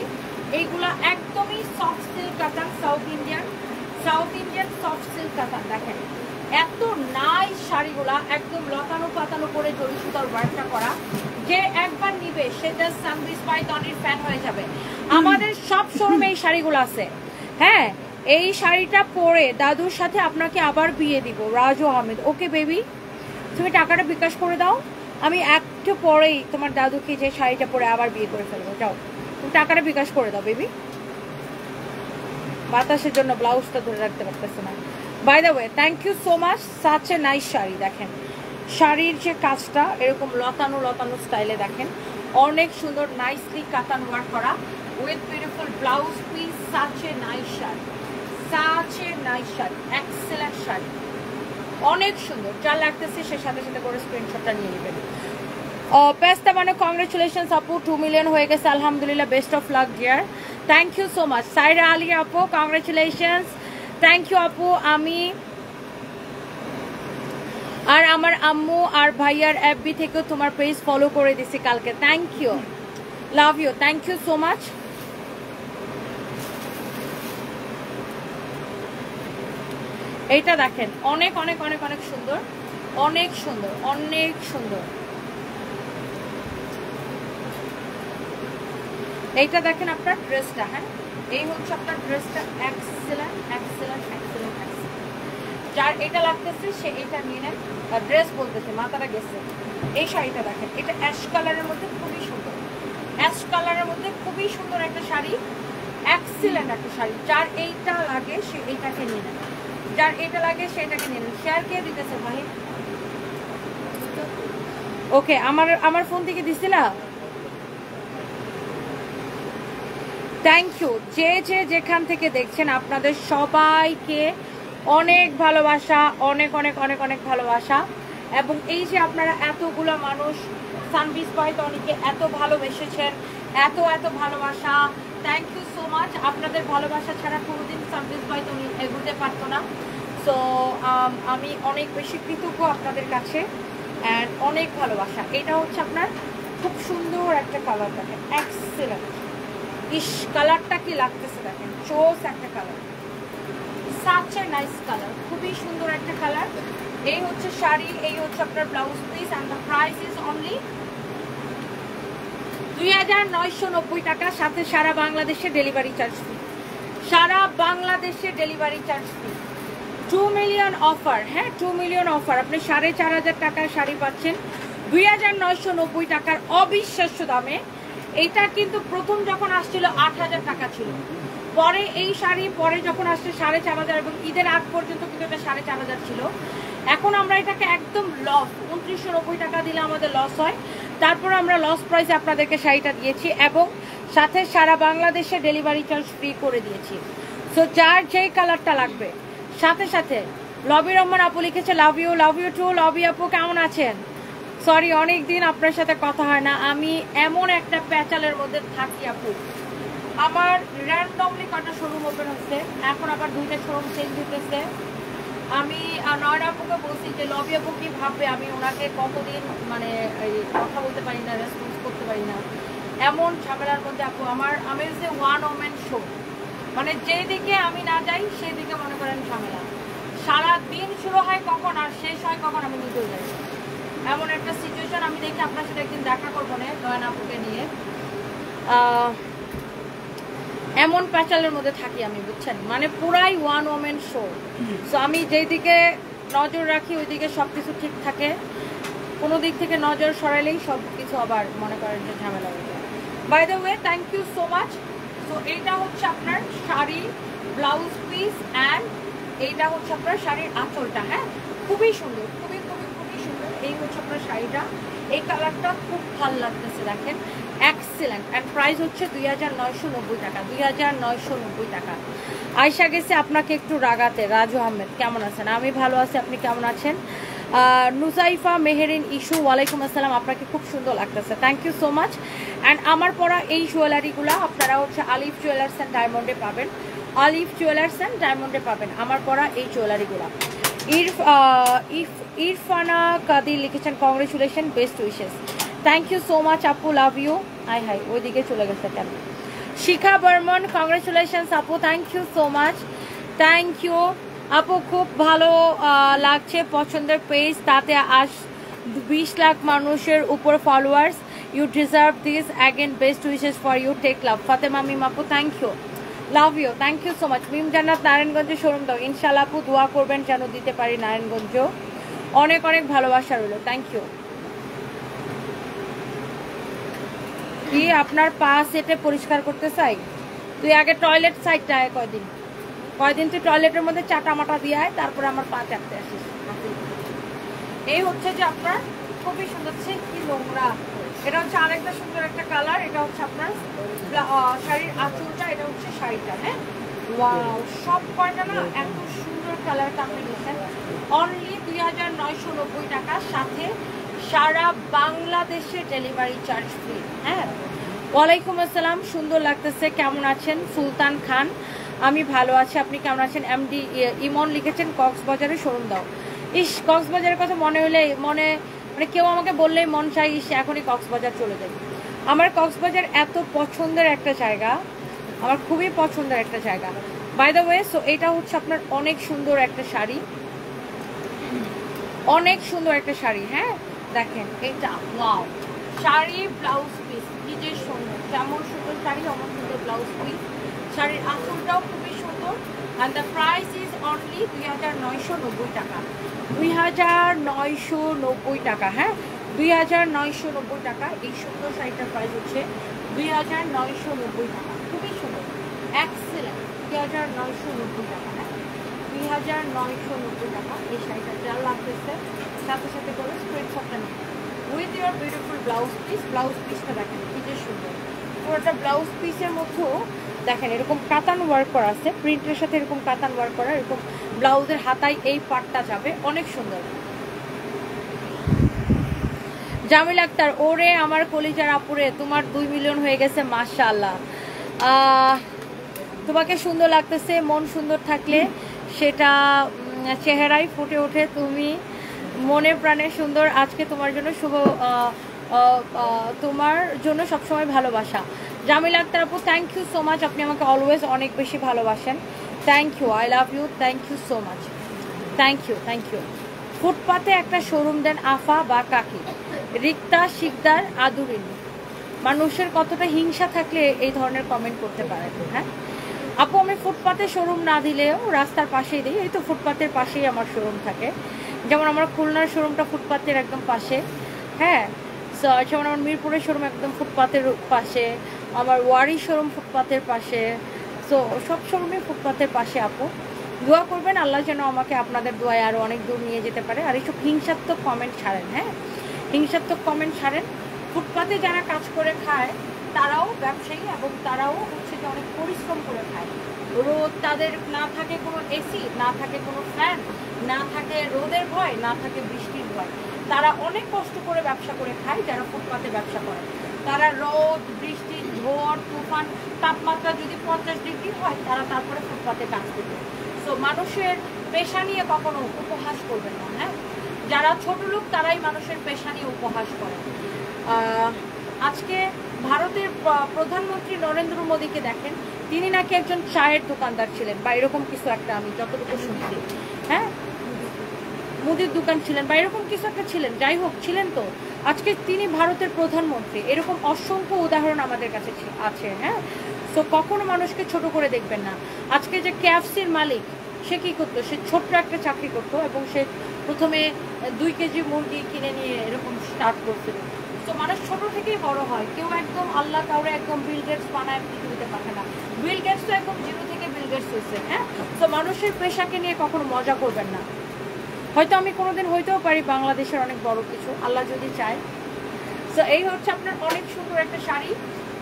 এইগুলা একদমই সফট সিল্ক কাতান, সাউথ ইন্ডিয়ান সফট সিল্ক কাতান। দেখেন এত নাইস শাড়িগুলা, একদম লতানো পাতানো করে জরি সুতার ওয়ার্কটা করা। যে একবার নিবে সে জাস্ট সানবিস বাই তনির ফ্যান হয়ে যাবে। আমাদের সব শোরুমে এই শাড়িগুলো আছে। হ্যাঁ, এই শাড়িটা পরে দাদুর সাথে আপনাকে আবার বিয়ে দিব। রাজু আহমেদ, ওকে বেবি, তুমি টাকাটা বিকাশ করে দাও, আমি একটু পরেই তোমার দাদুকে যে শাড়িটা পরে আবার বিয়ে করে ফেলবো। যাও, তুমি টাকাটা বিকাশ করে দাও বেবি। বাতাসের জন্য ব্লাউজটা ধরে রাখতে পারতেছে না। By the way, thank you so much. Such a nice sari. দেখেন শাড়ির যে কাজটা এরকম লতানো লতানো স্টাইলে, দেখেন অনেক সুন্দর, নাইসলি কাতান ওয়ার্ক করা with beautiful blouse piece. Such a nice sari, such a nice sari, excellent sari, অনেক সুন্দর। যা লাগতেছে সে সাথে সাথে করে স্ক্রিনশটটা নিয়ে নেবেন। পেস্তা মানে কংগ্রেচুলেশনস আপু, 2 মিলিয়ন হয়ে গেছে আলহামদুলিল্লাহ, best of luck dear, thank you so much. Saira Ali আপু, কংগ্রেচুলেশনস, থ্যাংক ইউ আপু। আমি আর আমার আম্মু আর ভাইয়ার এফবি থেকেও তোমার পেজ ফলো করে দিছি কালকে, thank you, love you, thank you so much. এইটা দেখেন অনেক অনেক অনেক অনেক সুন্দর, অনেক সুন্দর, অনেক সুন্দর। এইটা দেখেন আপনার ড্রেসটা। হ্যাঁ, এই হচ্ছে আপনার ড্রেসটা, এক্সেলেন্ট এক্সেলেন্ট এক্সেলেন্ট এক্সেলেন্ট। যার এটা লাগতেছে সে এটা নিয়ে নেন। ড্রেস বলতেছে, মাথাটা গেছে। এই শাড়িটা দেখেন, এটা অ্যাশ কালারের মধ্যে খুবই সুন্দর, অ্যাশ কালারের মধ্যে খুবই সুন্দর একটা শাড়ি, এক্সেলেন্ট একটা শাড়ি। যার এইটা লাগে সে এইটাকে নিয়ে নেন, যার এটা লাগে সেটাকে নিয়ে নেন। শেয়ার কে দিতেছে ভাই? ওকে, আমার ফোন থেকে দিছিলা? Thank you. যে যেখান থেকে দেখছেন আপনাদের সবাইকে অনেক ভালোবাসা, অনেক অনেক অনেক অনেক ভালোবাসা। এবং এই যে আপনারা এতগুলো মানুষ সানবিস বাই তনিকে এত ভালোবেসেছেন, এত এত ভালোবাসা, থ্যাংক ইউ সো মাচ। আপনাদের ভালোবাসা ছাড়া কোনোদিন সানবিস বাই তনি এগোতে পারতো না। সো আমি অনেক বেশি কৃতজ্ঞ আপনাদের কাছে, অ্যান্ড অনেক ভালোবাসা। এটা হচ্ছে আপনার খুব সুন্দর একটা কালার, দেখেন এক্সেলেন্ট। ইস, কালারটা কি লাগতেছে দেখেন, চোস একটা colour, such a nice colour, খুবই সুন্দর একটা কালার। এই হচ্ছে শাড়ি, এই হচ্ছে আপনার blouse piece, and the price is only 2990 টাকা, সাথে সারা বাংলাদেশে ডেলিভারি চার্জ ফ্রি, সারা বাংলাদেশে delivery charge free. 2 million offer. হ্যাঁ, 2 মিলিয়ন অফার। আপনি 4500 টাকার শাড়ি পাচ্ছেন 2990 টাকার অবিশ্বাস্য দামে। এইটা কিন্তু প্রথম যখন আসছিল 8000 টাকা ছিল, পরে এই শাড়ি পরে যখন আসছে 4500, এবং ঈদের আগ পর্যন্ত কিন্তু এটা 4500 ছিল। এখন আমরা এটাকে একদম লস, 2990 টাকা দিলে আমাদের লস হয়, তারপর আমরা লস প্রাইসে আপনাদেরকে শাড়িটা দিয়েছি, এবং সাথে সারা বাংলাদেশে ডেলিভারি চার্জ ফ্রি করে দিয়েছি। সো যার যেই কালারটা লাগবে, সাথে সাথে লবি রহমান আপু লিখেছে লাভ ইউ টু। লবি আপু কেমন আছেন? সরি, অনেক দিন আপনার সাথে কথা হয় না। আমি এমন একটা প্যাচালের মধ্যে থাকি আপু, আমার র্যান্ডমলি কটা শোরুম ওপেন হচ্ছে, এখন আবার 2টা শোরুম চেঞ্জ হতেছে। আমি নয়না আপুকে বলছি যে লবি আপু কি ভাববে, আমি ওনাকে কতদিন মানে কথা বলতে পারি না, রেসপন্স করতে পারি না, এমন ঝামেলার মধ্যে আপু। আমি যে ওয়ান ওমেন শো, মানে যেদিকে আমি না যাই সেদিকে মনে করেন ঝামেলা। সারা দিন শুরু হয় কখন আর শেষ হয় কখন আমি নিজেও যাই, এমন একটা সিচুয়েশন। আমি দেখি আপনার সাথে একদিন দেখা করবো না নয়না আপুকে নিয়ে, এমন প্যাচালের মধ্যে থাকি আমি, বুঝছেন, মানে পুরাই ওয়ান ওমেন শো। সো আমি যেদিকে নজর রাখি ওইদিকে সব কিছু ঠিক থাকে, কোনো দিক থেকে নজর সরাইলেই সব কিছু আবার মনে করেন যে ঝামেলা হয়ে যায়। By the way, thank you so much. তো এইটা হচ্ছে আপনার শাড়ি, ব্লাউজ পিস, অ্যান্ড এইটা হচ্ছে আপনার শাড়ির আঁচলটা। হ্যাঁ, খুবই সুন্দর, খুবই খুবই খুবই সুন্দর। এই হচ্ছে আপনার শাড়িটা, এই কালারটা খুব ভালো লাগতেছে, দেখেন এক্সেলেন্ট। অ্যান্ড প্রাইস হচ্ছে 2990 টাকা, 2990 টাকা। আয়শা গেছে আপনাকে একটু রাগাতে। রাজু আহমেদ কেমন আছেন? আমি ভালো আছি, আপনি কেমন আছেন? নুসাইফা মেহেরিন ইস্যু, ওয়ালাইকুম আসসালাম, আপনাকে খুব সুন্দর লাগতেছে, thank you so much. And আমার পরা এই জুয়েলারিগুলো আপনারা হচ্ছে আলিফ জুয়েলার্স অ্যান্ড ডায়মন্ডে পাবেন, আলিফ জুয়েলার্স অ্যান্ড ডায়মন্ডে পাবেন আমার পরা এই জুয়েলারিগুলো। ইরফানা কাদির লিখেছেন congratulation, best wishes, thank you so much আপু, লাভ ইউ। হাই হাই ওইদিকে চলে গেছে কেন? শিখা বর্মন কংগ্রেচুলেশনস আপু, thank you so much, thank you আপু, খুব ভালো লাগছে, পছন্দের পেজ, তাতে 20 লাখ মানুষের উপর followers, you deserve this, again best wishes for you, take love. Fatema Mim আপু thank you, love you, thank you so much. Mim Jannat নারায়ণগঞ্জে শোরুম দাও, ইনশাল্লাহ আপু দোয়া করবেন যেন দিতে পারি নারায়ণগঞ্জ, অনেক অনেক ভালোবাসা রইল, থ্যাংক ইউ। কি আপনার পা সেটে পরিষ্কার করতে চাই? তুই আগে টয়লেট সাইডটা আয়, কয়দিন তুই টয়লেটের মধ্যে চাটা মাটা দিয়ে আয়, তারপরে আমার পা চাটতে আসিস। এই হচ্ছে যে আপনার খুবই সুন্দর, কি নোংরা, এটা হচ্ছে আরেকটা সুন্দর একটা কালার, এটা হচ্ছে আপনার শাড়ির আঁচলটা, এটা হচ্ছে শাড়িটা। হ্যাঁ ওয়াও, সব কয়টা না এত সুন্দর কালার কম্বিনেশন, অনলি 2990 টাকা, সাথে সারা বাংলাদেশে ডেলিভারি চার্জ ফ্রি। হ্যাঁ ওয়ালাইকুম আসসালাম, সুন্দর লাগতেছে, কেমন আছেন? সুলতান খান, আমি ভালো আছি, আপনি কেমন আছেন? এমডি ইমন লিখেছেন কক্সবাজারে শোরুম দাও। ইস, কক্সবাজারের কথা মনে হলে মানে কেউ আমাকে বললেই মন চাই ইস এখনই কক্সবাজার চলে যাই। আমার কক্সবাজার এত পছন্দের একটা জায়গা, আমার খুবই পছন্দের একটা জায়গা। বাই দ্য ওয়ে, সো এটা হচ্ছে আপনার অনেক সুন্দর একটা শাড়ি, অনেক সুন্দর একটা শাড়ি। হ্যাঁ দেখেন এটা, ওয়াও, শাড়ি ব্লাউজ পিস কি যে সুন্দর, যেমন সুন্দর শাড়ি অমন সুন্দর ব্লাউজ পিস, শাড়ির আঁচলটাও খুবই সুন্দর। And the price is only 2990 টাকা, 2990 টাকা। হ্যাঁ 2990 টাকা, এই সুন্দর শাড়িটার প্রাইস হচ্ছে 2990 টাকা, খুবই সুন্দর, এক্সেলেন্ট, 2990 টাকা। হ্যাঁ 2990 টাকা এই শাড়িটা যা লাগতেছে, সাথে সাথে করে স্ক্রিনশটটা নিন with your beautiful blouse piece. Blouse পিসটা দেখেন কি যে সুন্দর, পুরোটা ব্লাউজ পিসের মধ্যেও দেখেন এরকম কাতান ওয়ার্ক করা আছে, প্রিন্টের সাথে এরকম কাতান ওয়ার্ক করা, এরকম ব্লাউজের হাতায় এই পাটটা যাবে, অনেক সুন্দর। জামিল আক্তার, ওরে আমার কলিজার আপুরে, তোমার 2 মিলিয়ন হয়ে গেছে, মাশাআল্লাহ, তোমাকে সুন্দর লাগতেছে, মন সুন্দর থাকলে সেটা চেহারায় ফুটে ওঠে, তুমি মনে প্রাণে সুন্দর, আজকে তোমার জন্য শুভ, তোমার জন্য সবসময় ভালোবাসা। জামিল আক্তার আপু থ্যাংক ইউ সো মাচ, আপনি আমাকে অলওয়েজ অনেক বেশি ভালোবাসেন, thank you, I love you, thank you so much, thank you, thank you. ফুটপাতে একটা শোরুম দেন আফা বা কাকি, রিক্তা শিকদার আদুরিনী। মানুষের কতটা হিংসা থাকলে এই ধরনের কমেন্ট করতে পারেন। হ্যাঁ আপু, আমি ফুটপাতে শোরুম না দিলেও রাস্তার পাশেই দিই, এই তো ফুটপাতের পাশেই আমার শোরুম থাকে, যেমন আমার খুলনার শোরুমটা ফুটপাতের একদম পাশে। হ্যাঁ যেমন আমার মিরপুরের শোরুম একদম ফুটপাতের পাশে, আমার ওয়ারি শোরুম ফুটপাতের পাশে, সো সব শোরুমই ফুটপাতের পাশে। আপু দোয়া করবেন আল্লাহ যেন আমাকে আপনাদের দোয়ায় আরও অনেক দূর নিয়ে যেতে পারে। আর এইসব হিংসাত্মক কমেন্ট ছাড়েন, হ্যাঁ হিংসাত্মক কমেন্ট ছাড়েন। ফুটপাতে যারা কাজ করে খায় তারাও ব্যবসায়ী এবং তারাও হচ্ছে যে অনেক পরিশ্রম করে খায়, রোদ তাদের না থাকে, কোনো এসি না থাকে, কোনো ফ্যান না থাকে, রোদের ভয় না থাকে, বৃষ্টির ভয়, তারা অনেক কষ্ট করে ব্যবসা করে খায়। যারা ফুটপাতে ব্যবসা করে তারা রোদ বৃষ্টি ঝড় তুফান তাপমাত্রা যদি 50 ডিগ্রি হয় তারা তারপরে ফুটপাতে কাজ করবে। সো মানুষের পেশা নিয়ে কখনো উপহাস করবেন না। হ্যাঁ যারা ছোট লোক তারাই মানুষের পেশা নিয়ে উপহাস করে। আজকে ভারতের প্রধানমন্ত্রী নরেন্দ্র মোদীকে দেখেন, তিনি নাকি একজন চায়ের দোকানদার ছিলেন বা এরকম কিছু একটা, আমি যতটুকু শুনছি। হ্যাঁ মুদির দোকান ছিলেন বা এরকম কিছু একটা ছিলেন, যাই হোক ছিলেন, তো আজকে তিনি ভারতের প্রধানমন্ত্রী। এরকম অসংখ্য উদাহরণ আমাদের কাছে আছে। হ্যাঁ তো কখনো মানুষকে ছোট করে দেখবেন না। আজকে যে KFCর মালিক, সে কি করতো, সে ছোট্ট একটা চাকরি করতো এবং সে প্রথমে 2 কেজি মুরগি কিনে নিয়ে এরকম স্টার্ট করছিল। তো মানুষ ছোট থেকেই বড় হয়, কেউ একদম আল্লাহ কাউরে একদম বিল গেটস বানায় পৃথিবীতে পাঠে না। বিল গেটস তো একদম 0 থেকে বিল গেটস হয়েছে। হ্যাঁ তো মানুষের পেশাকে নিয়ে কখনো মজা করবেন না। হয়তো আমি কোনোদিন হইতেও পারি বাংলাদেশের অনেক বড় কিছু, আল্লাহ যদি চায়, সো এই হচ্ছে আপনার অনেক সুন্দর একটা sari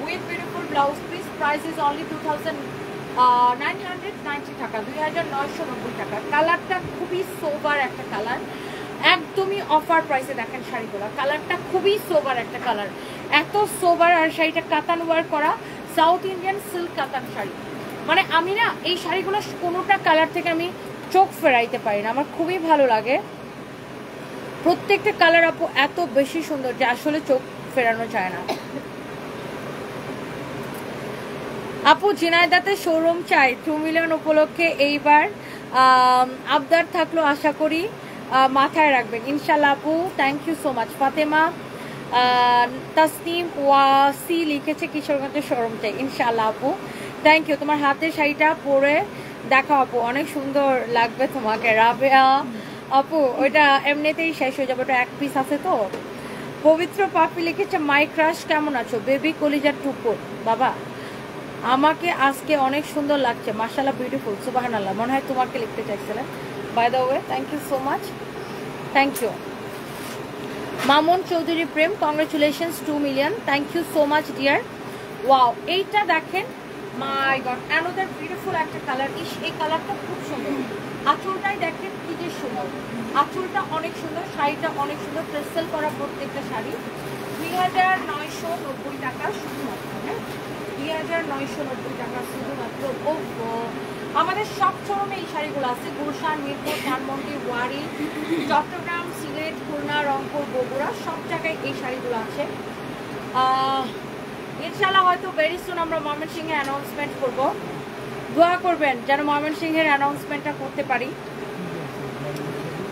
with beautiful blouse piece. Price is only 2990 টাকা, 2990 টাকা। কালারটা খুবই সোবার একটা কালার, একদমই অফার প্রাইসে দেখেন শাড়িগুলো। কালারটা খুবই সোবার একটা কালার, এত সোবার। আর শাড়িটা কাতান ওয়ার করা, সাউথ ইন্ডিয়ান সিল্ক কাতান শাড়ি। মানে আমি না এই শাড়িগুলো কোনোটা কালার থেকে আমি চোখ ফেরাইতে পারি না, আমার খুবই ভালো লাগে। প্রত্যেকটা কালার আপু এত বেশি সুন্দর যে আসলে চোখ ফেরানো যায় না। আপু ঝিনাইদাতে শোরুম চাই 2 মিলিয়ন উপলক্ষে, এইবার আবদার থাকলো, আশা করি মাথায় রাখবেন ইনশাল্লাহ আপু। Thank you so much. Fatema Tasnim Wasi লিখেছে কিশোরগঞ্জের শোরুম চাই, ইনশাল্লাহ আপু। Thank you. তোমার হাতের শাড়িটা পরে দেখাও আপু, অনেক সুন্দর লাগবে তোমাকে। রাবেয়া আপু ওইটা এমনিতেই শেষ হয়ে যাবে, ওটা এক পিস আছে তো। পবিত্র পাপি লিখেছে মাই ক্রাশ কেমন আছো, বেবি কলিজার টুকুর। বাবা আমাকে আজকে অনেক সুন্দর লাগছে, মাশাআল্লাহ, বিউটিফুল, সুবহানাল্লাহ। মনে হয় তোমাকে লিখতে চাইছিলেন, by the way. Thank you so much, thank you. Mamun Chowdhury Prem, congratulations 2 million, thank you so much dear. Wow, এইটা দেখেন, মাই গড, অ্যানাদার বিউটিফুল একটা কালার। এই কালারটা খুব সুন্দর। আঁচলটাই দেখেন কি যে সুন্দর, আঁচলটা অনেক সুন্দর, শাড়িটা অনেক সুন্দর, প্রেসেল করা প্রত্যেকটা শাড়ি। 2990 টাকা শুধুমাত্র, হ্যাঁ 2990 টাকা শুধুমাত্র। ও আমাদের সব শোরুমে এই শাড়িগুলো আছে, গুলশান, মিরপুর, ধানমন্ডি, ওয়ারি, চট্টগ্রাম, সিলেট, খুলনা, রংপুর, বগুড়া, সব জায়গায় এই শাড়িগুলো আছে। ইনশাআল্লাহ হয়তো ভেরি সুন আমরা ময়মনসিংহে অ্যানাউন্সমেন্ট করব, দোয়া করবেন যেন ময়মনসিংহের অ্যানাউন্সমেন্টটা করতে পারি।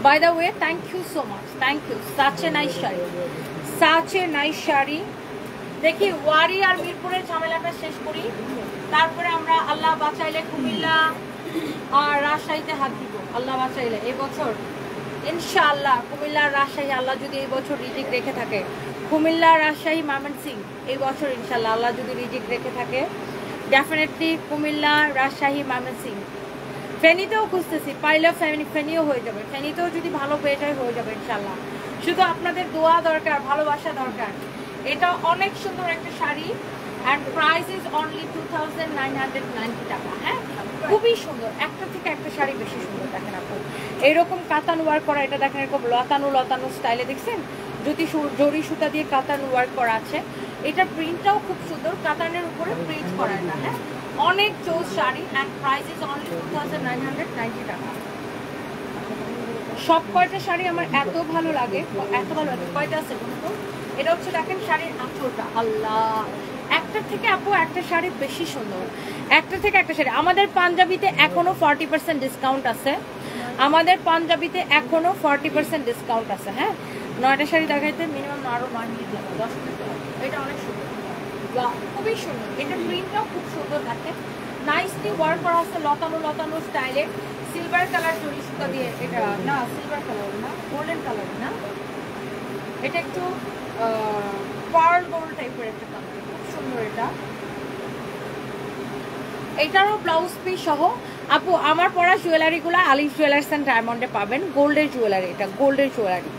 By the way, thank you so much, thank you. Such a nice sari, such a nice sari. দেখি ওয়ারি আর মিরপুরের ঝামেলাটা শেষ করি, তারপরে আমরা আল্লাহ বাঁচাইলে কুমিল্লা আর রাজশাহীতে হাত দিব। আল্লাহ বাঁচাইলে এবছর ইনশাআল্লাহ কুমিল্লা রাজশাহী, আল্লাহ যদি এই বছর রিজিক রেখে থাকে, কুমিল্লা রাজশাহী ময়মনসিংহ এই বছর ইনশাআল্লাহ আল্লাহ যদি রিজিক রেখে থাকে, ডেফিনেটলি কুমিল্লা রাজশাহী ময়মনসিংহ। ফেনীতেও খুঁজতেছি, পাইলেও ফেনীও হয়ে যাবে, ফেনীতেও যদি ভালো পেয়ে যায় হয়ে যাবে ইনশাআল্লাহ। শুধু আপনাদের দোয়া দরকার, ভালোবাসা দরকার। এটা অনেক সুন্দর একটা sari, and price is only 2990 টাকা। হ্যাঁ, খুবই সুন্দর, একটা থেকে একটা শাড়ি বেশি সুন্দর। দেখেন আপু এইরকম কাতান ওয়ার্ক করা, এটা দেখেন এরকম লতানো লতানো স্টাইলে, দেখছেন যদি জরি সুতা দিয়ে কাতান ওয়ার্ক করা আছে। এটা প্রিন্টটাও খুব সুন্দর, কাতানের উপরে প্রিন্ট করা এটা। হ্যাঁ, অনেক চোজ শাড়ি, অ্যান্ড প্রাইস ইজ অনলি 2990 টাকা। সব কয়টা শাড়ি আমার এত ভালো লাগে, এত ভালো লাগে। কয়টা আছে বলুন তো? এটা হচ্ছে দেখেন শাড়ির আঁচলটা, আল্লাহ, একটা থেকে আপু একটা শাড়ি বেশি সুন্দর, একটা থেকে একটা শাড়ি। আমাদের পাঞ্জাবিতে এখনো 40% ডিসকাউন্ট আছে, আমাদের পাঞ্জাবিতে এখনো 40% ডিসকাউন্ট আছে। হ্যাঁ, 9টা শাড়ি দেখাইতে মিনিমাম আরো 9 মিনিট লাগবে, 10 মিনিট লাগবে। এটা অনেক সুন্দর, খুবই সুন্দর। এটা প্রিন্টটাও খুব সুন্দর, দেখেন নাইসলি ওয়ার্ক করা আছে, লতানো লতানো স্টাইলে, সিলভার কালার জরি সুতা দিয়ে। এটা না সিলভার কালার না, গোল্ডেন কালার না, এটা একটু পার্ল গোল্ড টাইপের একটা কালার, খুব সুন্দর। এটা এটারও ব্লাউজ পিস সহ। আপু আমার পরা জুয়েলারিগুলো আলিফ জুয়েলার্স অ্যান্ড ডায়মন্ডে পাবেন, গোল্ডের জুয়েলারি, এটা গোল্ডের জুয়েলারি।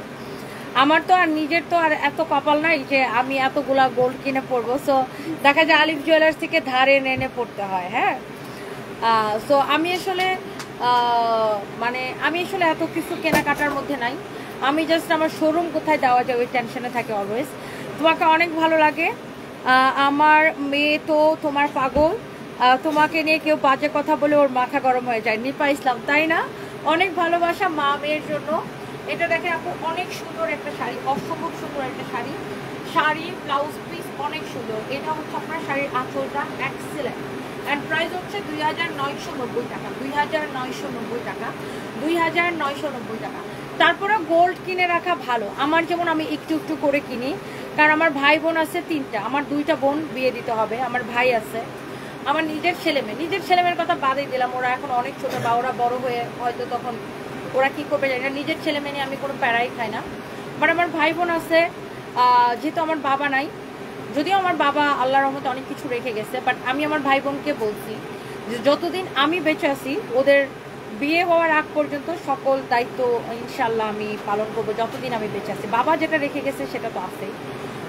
আমার তো আর নিজের তো আর এত কপাল নাই যে আমি এতগুলা গোল্ড কিনে পরবো, সো দেখা যায় আলিফ জুয়েলার্স থেকে ধারে এনে পড়তে হয়। হ্যাঁ, সো আমি আসলে আমি আসলে এত কিছু কেনাকাটার মধ্যে নাই, আমি জাস্ট আমার শোরুম কোথায় দেওয়া যায় ওই টেনশনে থাকে অলওয়েজ। তোমাকে অনেক ভালো লাগে, আমার মেয়ে তো তোমার পাগল, তোমাকে নিয়ে কেউ বাজে কথা বলে ওর মাথা গরম হয়ে যায়। নিপা ইসলাম, তাই না? অনেক ভালোবাসা মা মেয়ের জন্য। এটা দেখেন আপু অনেক সুন্দর একটা শাড়ি, অসম্ভব সুন্দর একটা শাড়ি, শাড়ি ব্লাউজ পিস অনেক সুন্দর। এটা হচ্ছে আপনার শাড়ির আঁচলটা এক্সেলেন্ট, অ্যান্ড প্রাইস হচ্ছে 2990 টাকা, 2990 টাকা, 2990 টাকা। তারপরে গোল্ড কিনে রাখা ভালো, আমার যেমন আমি একটু একটু করে কিনি, কারণ আমার ভাই বোন আছে 3টা, আমার 2টা বোন বিয়ে দিতে হবে, আমার ভাই আছে, আমার নিজের ছেলেমেয়ের কথা বাদই দিলাম, ওরা এখন অনেক ছোট, বা ওরা বড় হয়ে হয়তো তখন ওরা কি করবে জানি না। নিজের ছেলে মেয়ে নিয়ে আমি কোনো প্যারাই খাই না, বাট আমার ভাই বোন আছে। যেহেতু আমার বাবা নাই, যদিও আমার বাবা আল্লাহর রহমতে অনেক কিছু রেখে গেছে, বাট আমি আমার ভাই বোনকে বলছি যে যতদিন আমি বেঁচে আছি ওদের বিয়ে হওয়ার আগ পর্যন্ত সকল দায়িত্ব ইনশাল্লাহ আমি পালন করবো, যতদিন আমি বেঁচে আছি। বাবা যেটা রেখে গেছে সেটা তো আছেই,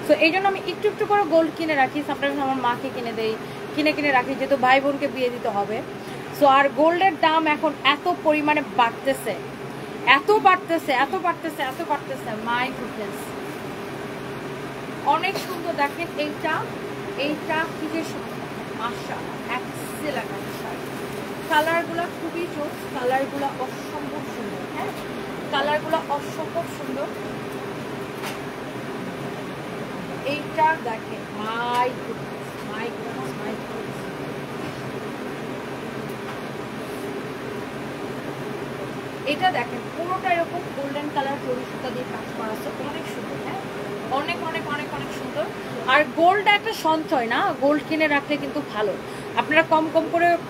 সো এই জন্য আমি একটু একটু করে গোল্ড কিনে রাখি, সামটাইমস আমার মাকে কিনে দেই, কিনে রাখি, যেহেতু ভাই বোনকে বিয়ে দিতে হবে। সো আর গোল্ডের দাম এখন এত পরিমাণে বাড়তেছে, মাই গুডনেস। অনেক সুন্দর দেখেন এইটা কি যে সুন্দর, মাশাআল্লাহ এক্সেলেন্ট শাড়ি। কালারগুলো খুবই জোস, কালারগুলো অসম্ভব সুন্দর। হ্যাঁ, কালারগুলো অসম্ভব সুন্দর। এইটা দেখেন, মাই গুডনেস। এটা দেখেন পুরোটা এরকম গোল্ডেন কালার জরি সুতা দিয়ে কাজ করা আছে, অনেক সুন্দর। হ্যাঁ, অনেক সুন্দর। আর গোল্ড একটা সঞ্চয় না, গোল্ড কিনে রাখলে কিন্তু ভালো। আপনারা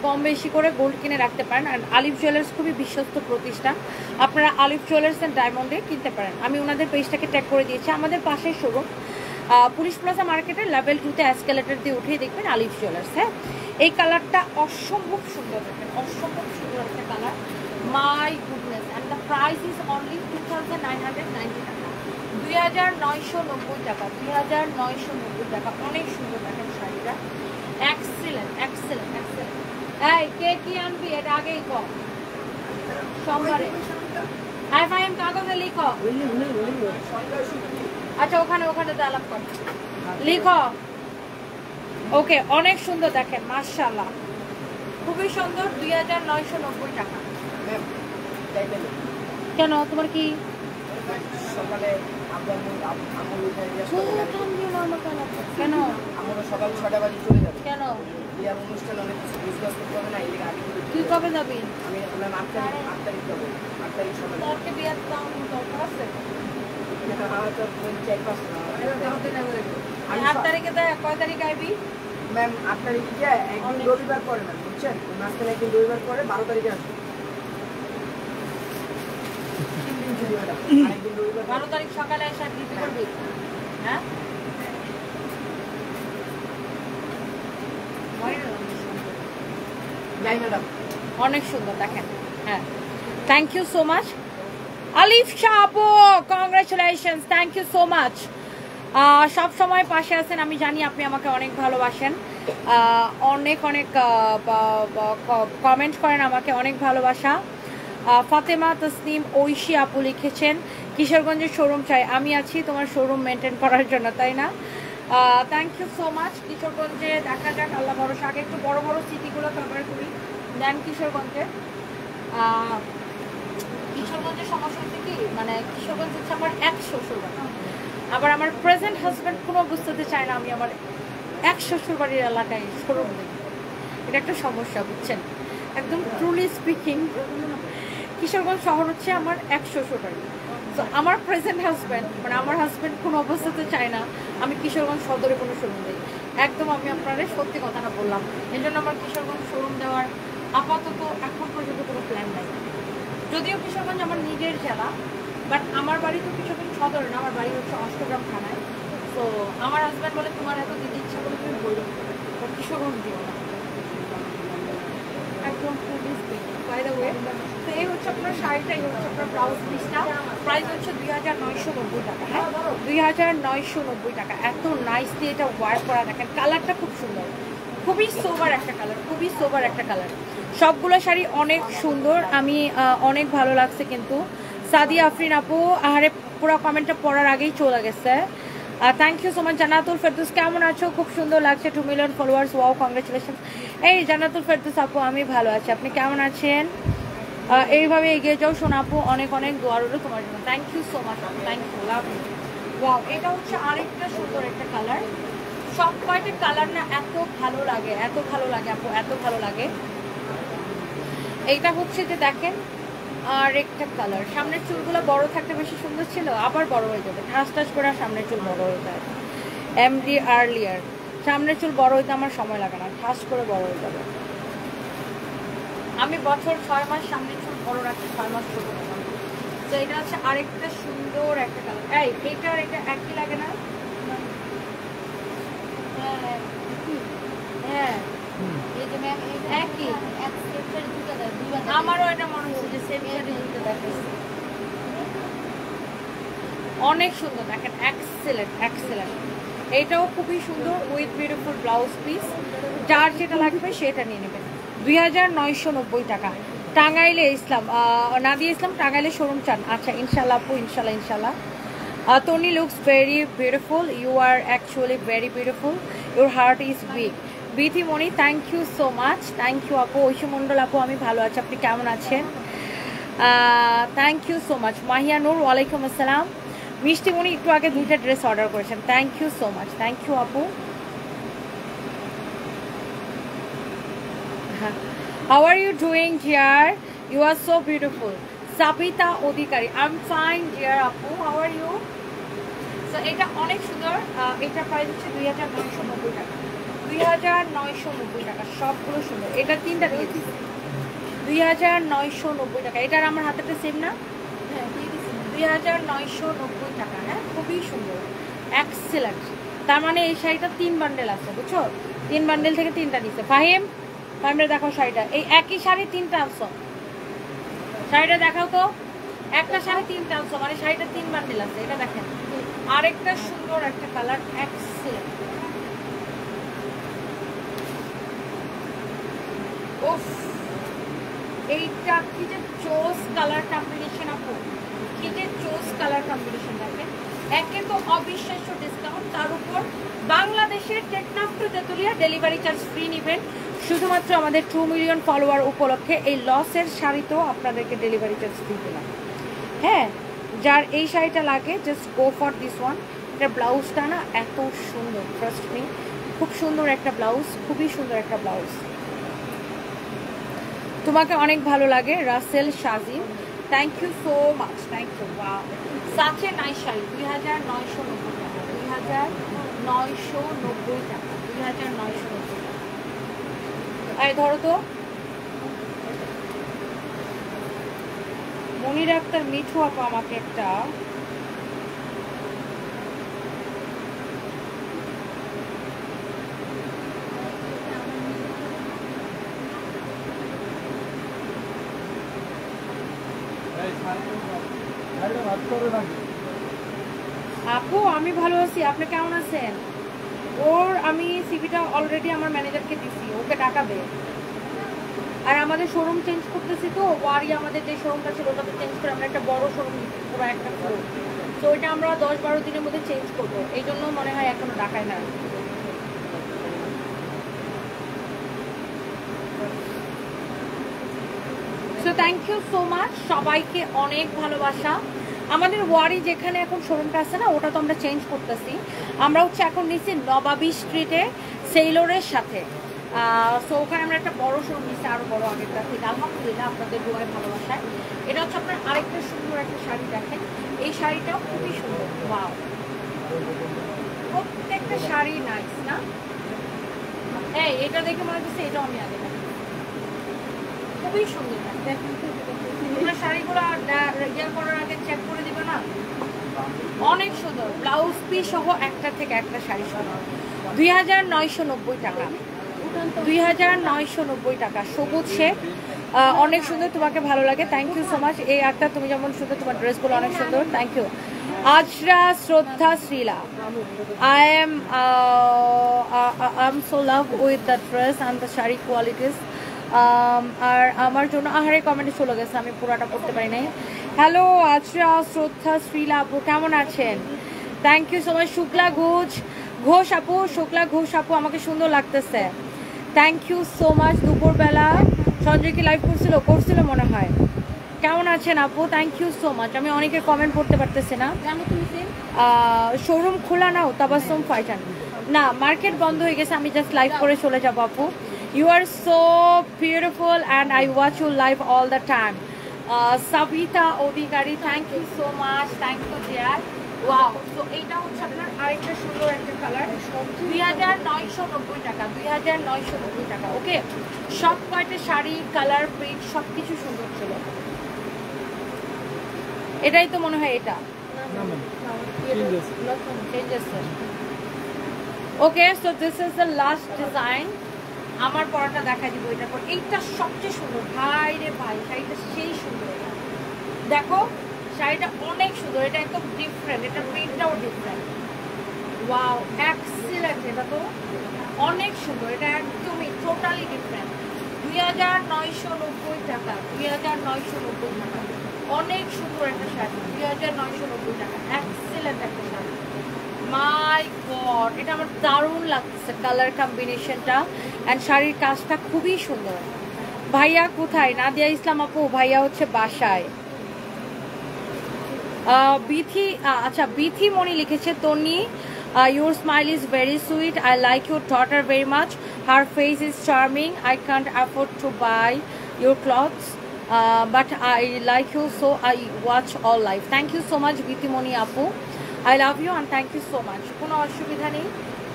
কম বেশি করে গোল্ড কিনে রাখতে পারেন। আর আলিফ জুয়েলার্স খুবই বিশ্বস্ত প্রতিষ্ঠান, আপনারা আলিফ জুয়েলার্স এন্ড ডায়মন্ডে কিনতে পারেন। আমি ওনাদের পেজটাকে ট্যাগ করে দিয়েছি। আমাদের পাশের শোরুম পুলিশ প্লাজা মার্কেটের লেভেল 2-তে এসকেলেটর দিয়ে উঠেই দেখবেন আলিফ জুয়েলার্স। হ্যাঁ, এই কালারটা অসম্ভব সুন্দর, দেখেন অসম্ভব সুন্দর একটা colour. My goodness, and the price is only 2990 টাকা, 2990 টাকা, 2990 টাকা। অনেক সুন্দর দেখেন শাড়িটা, এক্সেলেন্ট। এই কে কি আনবি এটা আগেই কম সোমবারে। হ্যাঁ ফাহিম, কাগজে লিখো। আচ্ছা ওখানে আলাপ কর, লিখো। ওকে, অনেক সুন্দর দেখেন, মাশাআল্লাহ খুবই সুন্দর। 2990 টাকা। কেন তোমার কি কেন সকাল 6টা বাজে চলে যাবে? কেন বিয়ার অনুষ্ঠান অনেক কিছু ডিসকাস করতে হবে না, এদিকে আগে তুই কবে যাবি? আমি আপনার 8 তারিখ যাবো। 8 তারিখ সকালে। তোকে বিয়ার দাম দরকার আছে? এটা আমার তো 4-5 না। 8 তারিখে দেয়, কয় তারিখ আইবি? ম্যাম 8 তারিখে যায়, একদিন রবিবার পরে ম্যাম, বুঝছেন? মাঝখানে একদিন রবিবার পরে 12 তারিখে আসবে। 12 তারিখ সকালে এসে ডিউটি করবি? হ্যাঁ, অনেক সুন্দর দেখেন। হ্যাঁ, thank you so much Alif Shah আপু, congratulations, thank you so much. সব সময় পাশে আছেন, আমি জানি আপনি আমাকে অনেক ভালোবাসেন, অনেক কমেন্ট করেন, আমাকে অনেক ভালোবাসা। ফাতেমা তসনিম ঐশী আপু লিখেছেন, কিশোরগঞ্জের শোরুম চাই। আমি আছি তোমার শোরুম মেনটেন করার জন্য, তাই না? Thank you so much. কিশোরগঞ্জে দেখা যাক, আল্লাহ ভরসা। আগে একটু বড় সিটিগুলো কভার করি, দেন কিশোরগঞ্জের সমস্যা হচ্ছে কি, মানে কিশোরগঞ্জ হচ্ছে আমার এক শ্বশুরবাড়ি। আবার আমার প্রেজেন্ট হাজব্যান্ড কোনো বুঝতে চায় না আমি আমার এক শ্বশুরবাড়ির এলাকায় শোরুম দিই। এটা একটা সমস্যা, বুঝছেন? একদম ট্রুলি স্পিকিং, কিশোরগঞ্জ শহর হচ্ছে আমার এক শ্বশুরবাড়ি। তো আমার প্রেজেন্ট হাজব্যান্ড, মানে আমার হাজব্যান্ড কোনো অবস্থাতে চায় না আমি কিশোরগঞ্জ সদরে কোনো শোরুম দিই। একদম আমি আপনাদের সত্যি কথাটা বললাম। এই জন্য আমার কিশোরগঞ্জ শোরুম দেওয়ার আপাতত এখন পর্যন্ত কোনো প্ল্যান নাই। যদিও কিশোরগঞ্জ আমার নিজের জেলা, বাট আমার বাড়ি তো কিশোরগঞ্জ সদরে না, আমার বাড়ি হচ্ছে অষ্টগ্রাম থানায়। তো আমার হাজব্যান্ড বলে তোমার এত দিতে ইচ্ছা করে তুমি বলি কিশোরগঞ্জ দিও না, একদম পুলিশ বাই দ্য ওয়ে। তো এই হচ্ছে আপনার শাড়িটা, এই হচ্ছে আপনার ব্লাউজ পিসটা, প্রাইস হচ্ছে 2990 টাকা। হ্যাঁ, 2990 টাকা। এত নাইসলি এটা ওয়ার করা, দেখেন কালারটা খুব সুন্দর, খুবই সোবার একটা কালার, সবগুলো শাড়ি অনেক সুন্দর। আমি অনেক ভালো লাগছে। কিন্তু সাদিয়া আফরিন আপু, আহারে পুরো কমেন্টটা পড়ার আগেই চলে গেছে। Thank you so much. Jannatul Ferdous, কেমন আছো? খুব সুন্দর লাগছে, 2 মিলিয়ন ফলোয়ার্স, ওয়াও, কংগ্রেচুলেশন। এই জান্নাতুল ফেরদৌস আপু, আমি ভালো আছি, আপনি কেমন আছেন? এইভাবে এগিয়ে যাও সোনাপু, অনেক দোয়া রইল তোমার জন্য। থ্যাংক ইউ সো মাচ আপু, thank you, love you. Wow, এটা হচ্ছে আরেকটা সুন্দর একটা কালার। সব কয়টা কালার না এত ভালো লাগে আপু, এত ভালো লাগে। এইটা হচ্ছে যে দেখেন আর একটা কালার, সামনের চুলগুলো বড় থাকতে বেশি সুন্দর ছিল, আবার বড় হয়ে যাবে, ঠাস করে সামনের চুল বড় হয়ে যায়। এমডি আর্লিয়ার, সামনের চুল বড় হইতে আমার সময় লাগে না, ঠাস করে বড় হয়ে যাবে। আমি বছর 6 মাস সামনের চুল বড় রাখি, 6 মাস ছোট রাখি। তো এটা হচ্ছে আরেকটা সুন্দর একটা কালার। এইটা আর এটা একই লাগে না? হ্যাঁ, আমারও এটা মনে হচ্ছে যে সেম দুটো দেখাচ্ছে। অনেক সুন্দর দেখেন, এক্সেলেন্ট। এটাও খুবই সুন্দর উইথ বিউটিফুল ব্লাউজ পিস, যার যেটা লাগবে সেটা নিয়ে নেবেন। 2990 টাকা। টাঙ্গাইলে ইসলাম, নাদিয়া ইসলাম টাঙ্গাইলে শোরুম চান? আচ্ছা ইনশাল্লাহ আপু, ইনশাল্লাহ ইনশাল্লাহ। Tony looks very beautiful. You are actually very beautiful. Your heart is big. Bithi Moni, thank you so much. Thank you আপু। ঐশী মন্ডল আপু, আমি ভালো আছি, আপনি কেমন আছেন? Thank you so much. Mahiya Noor, ওয়ালাইকুম আসসালাম। মিষ্টি মনি একটু আগে 2টা ড্রেস অর্ডার করেছেন, thank you so much. Thank you আপু। How are you doing, dear? You are so beautiful. Sabita Odhikari, I'm fine, dear আপু। How are you? So এটা অনেক সুন্দর। এটা প্রাইস হচ্ছে 2990 টাকা। 2990 টাকা, সবগুলো সুন্দর। এটা 3টা দিয়ে দিচ্ছি 2990 টাকা। এটার আমার হাতেটা সেম না? হ্যাঁ 2990 টাকা। হ্যাঁ খুবই সুন্দর, এক্সেলেন্ট। তার মানে এই শাড়িটা 3 বান্ডেল আছে, বুঝছো? 3 বান্ডেল থেকে 3টা দিচ্ছে। ফাহিমরা দেখো শাড়িটা, এই একই শাড়ি 3টা আনছো। শাড়িটা দেখাও তো, একটা শাড়ি 3টা আনছো, মানে শাড়িটা 3 বান্ডেল আছে। এটা দেখেন, আরেকটা সুন্দর একটা কালার, এক্সেলেন্ট। ওফ, এইটা কি যে চোস কালার কম্বিনেশন আপু, কি যে চোস কালার কম্বিনেশন। দেখেন, একে তো অবিশ্বাস্য ডিসকাউন্ট, তার উপর বাংলাদেশের Teknaf to Tetulia delivery charge free নেবেন শুধুমাত্র আমাদের 2 মিলিয়ন ফলোয়ার উপলক্ষে। এই লসের শাড়িতেও আপনাদেরকে ডেলিভারি চার্জ ফ্রি দিলাম। হ্যাঁ, যার এই শাড়িটা লাগে just go for this one. এটা ব্লাউজটা না এত সুন্দর, ট্রাস্ট মি, খুব সুন্দর একটা ব্লাউজ, খুবই সুন্দর একটা ব্লাউজ। তোমাকে অনেক ভালো লাগে Rasel Shazim, thank you so much, thank you. Wow, such a nice sari. 2990 টাকা, 2990 টাকা, 2990 টাকা। এই ধরো তো, মনির আক্তার মিঠু আপা আমাকে একটা আপু, আমি ভালো আছি, আপনি কেমন আছেন? ওর আমি সিভিটা অলরেডি আমার ম্যানেজারকে দিছি, ওকে টাকাবে। আর আমাদের শোরুম চেঞ্জ করতেছি তো, ওয়ারি আমাদের যে শোরুমটা ছিল ওটাতে চেঞ্জ করে আমরা একটা বড় শোরুম দিচ্ছি, পুরো একটা ফ্লোর। তো ওইটা আমরা 10-12 দিনের মধ্যে চেঞ্জ করবো, এই জন্য মনে হয় এখনো টাকায় না। So thank you so much, সবাইকে অনেক ভালোবাসা। আমাদের ওয়ারি যেখানে এখন শোরুমটা আছে না, ওটা তো আমরা চেঞ্জ করতেছি। আমরা হচ্ছে এখন নিচ্ছি নবাবী স্ট্রিটে সেইলোরের সাথে। সো ওখানে আমরা একটা বড় শোরুম নিচ্ছি, আরও বড় আগেরটা থেকে, আলহামদুলিল্লাহ আপনাদের দোয়ায় ভালোবাসায়। এটা হচ্ছে আপনার আরেকটা সুন্দর একটা শাড়ি, দেখেন এই শাড়িটাও খুবই সুন্দর। ওয়াও, প্রত্যেকটা শাড়ি নাইস না? এই এটা দেখে মনে হচ্ছে এটাও আমি আগে দেখি, খুবই সুন্দর। তোমরা শাড়িগুলো ইয়ে করার আগে চেক করে দিবে না? অনেক সুন্দর, ব্লাউজ পিস সহ একটা থেকে একটা শাড়ি সহ। 2990 টাকা, 2990 টাকা। সবুজ শেখ, অনেক সুন্দর, তোমাকে ভালো লাগে, থ্যাংক ইউ সো মাচ। এই একটা তুমি যেমন সুন্দর, তোমার ড্রেসগুলো অনেক সুন্দর, thank you. Azra Shraddha Shrila, I am so love with the dress and the sari qualities. আর আমার জন্য আহারে কমেন্টে চলে গেছে, আমি পুরোটা পড়তে পারি নাই। হ্যালো আজরা শ্রদ্ধা শ্রীলা আপু, কেমন আছেন? Thank you so much. Shukla Ghosh আপু, শুক্লা ঘোষ আপু, আমাকে সুন্দর লাগতেছে, থ্যাংক ইউ সো মাচ। দুপুরবেলা সঞ্জয় কি লাইভ করছিল মনে হয়। কেমন আছেন আপু? Thank you so much. আমি অনেকের কমেন্ট পড়তে পারতেছি না। শোরুম খোলা নাও তাবাসসুম ফাইটান, না মার্কেট বন্ধ হয়ে গেছে, আমি জাস্ট লাইভ করে চলে যাবো আপু। You are so beautiful and I watch your live all the time. Sabita Adhikari, thank you so much, thank you dear. Wow, তো এইটা হচ্ছে আপনার আরেকটা সুন্দর একটা কালার, 2990 টাকা, 2990 টাকা। ওকে, সব কয়টা শাড়ি, কালার, প্রিন্ট সব কিছু সুন্দর ছিল। এটাই তো মনে হয়, এটা okay. So this is the last design. আমার পরাটা দেখা দিব এটার পর। এইটা সবচেয়ে সুন্দর, ভাই রে ভাই, শাড়িটা সেই সুন্দর। দেখো শাড়িটা অনেক সুন্দর, এটা একদম ডিফারেন্ট, এটা প্রিন্টটাও ডিফারেন্ট। ওয়াও এক্সিলেন্ট, এটা তো অনেক সুন্দর, এটা একদমই টোটালি ডিফারেন্ট। 2990 টাকা, 2990 টাকা, অনেক সুন্দর একটা শাড়ি, 2990 টাকা, এক্সিলেন্ট একটা শাড়ি। মাই গড, এটা আমার দারুণ লাগছে কালার কম্বিনেশনটা অ্যান্ড শাড়ির কাজটা খুবই সুন্দর। ভাইয়া কোথায়? নাদিয়া ইসলাম আপু, ভাইয়া হচ্ছে বাসায়। বিথি, আচ্ছা বিথি মনি লিখেছে, Toni your smile is very sweet, I like your daughter very much, her face is charming, I can't afford to buy your clothes but I like you so I watch all life. Thank you so much Bithi মনি আপু, I love you and thank you so much. কোনো অসুবিধা নেই,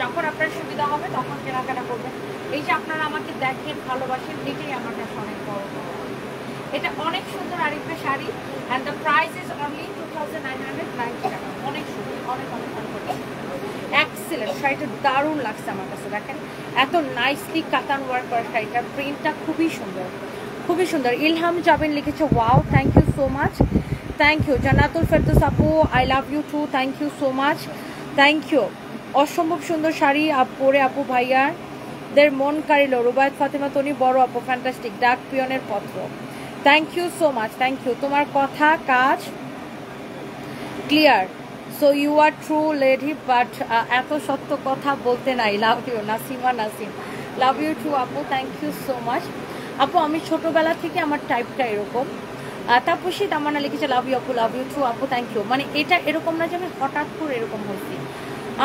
যখন আপনার সুবিধা হবে তখন কেনাকাটা করবেন। এই যে আপনারা আমাকে দেখেন, ভালোবাসেন, এটাই আমার কাছে অনেক বড়। এটা অনেক সুন্দর আরেকটা sari and the price is only 2990 টাকা। অনেক সুন্দর, অনেক অনেক অনেক এক্সিলেন্ট শাড়িটা, দারুণ লাগছে আমার কাছে। দেখেন এত নাইসলি কাতান ওয়ার্ক করা শাড়িটার প্রিন্টটা খুবই সুন্দর, খুবই সুন্দর। ইলহাম জাবিন লিখেছে wow, thank you so much, thank you. Jannatul Ferdous আপু, I love you too, thank you so much, thank you. অসম্ভব সুন্দর শাড়ি পরে আপু ভাইয়ার দের মন কাড়িল। রুবায়েত ফাতেমা তনি, বড় আপু ফ্যান্টাস্টিক, ডাক পিয়নের পত্র, thank you so much, thank you. তোমার কথা কাজ clear, so you are true lady, but এত সত্য কথা বলতে নাই। Love you Nasima Nasim, love you too আপু, থ্যাংক ইউ সো মাচ আপু। আমি ছোটোবেলা থেকে আমার টাইপটা এরকম। তাপসী তামান্না লিখেছে লাভ ইউ আপু, লাভ ইউ টু আপু, থ্যাংক ইউ। মানে এটা এরকম না যে আমি হঠাৎ করে এরকম হয়েছি,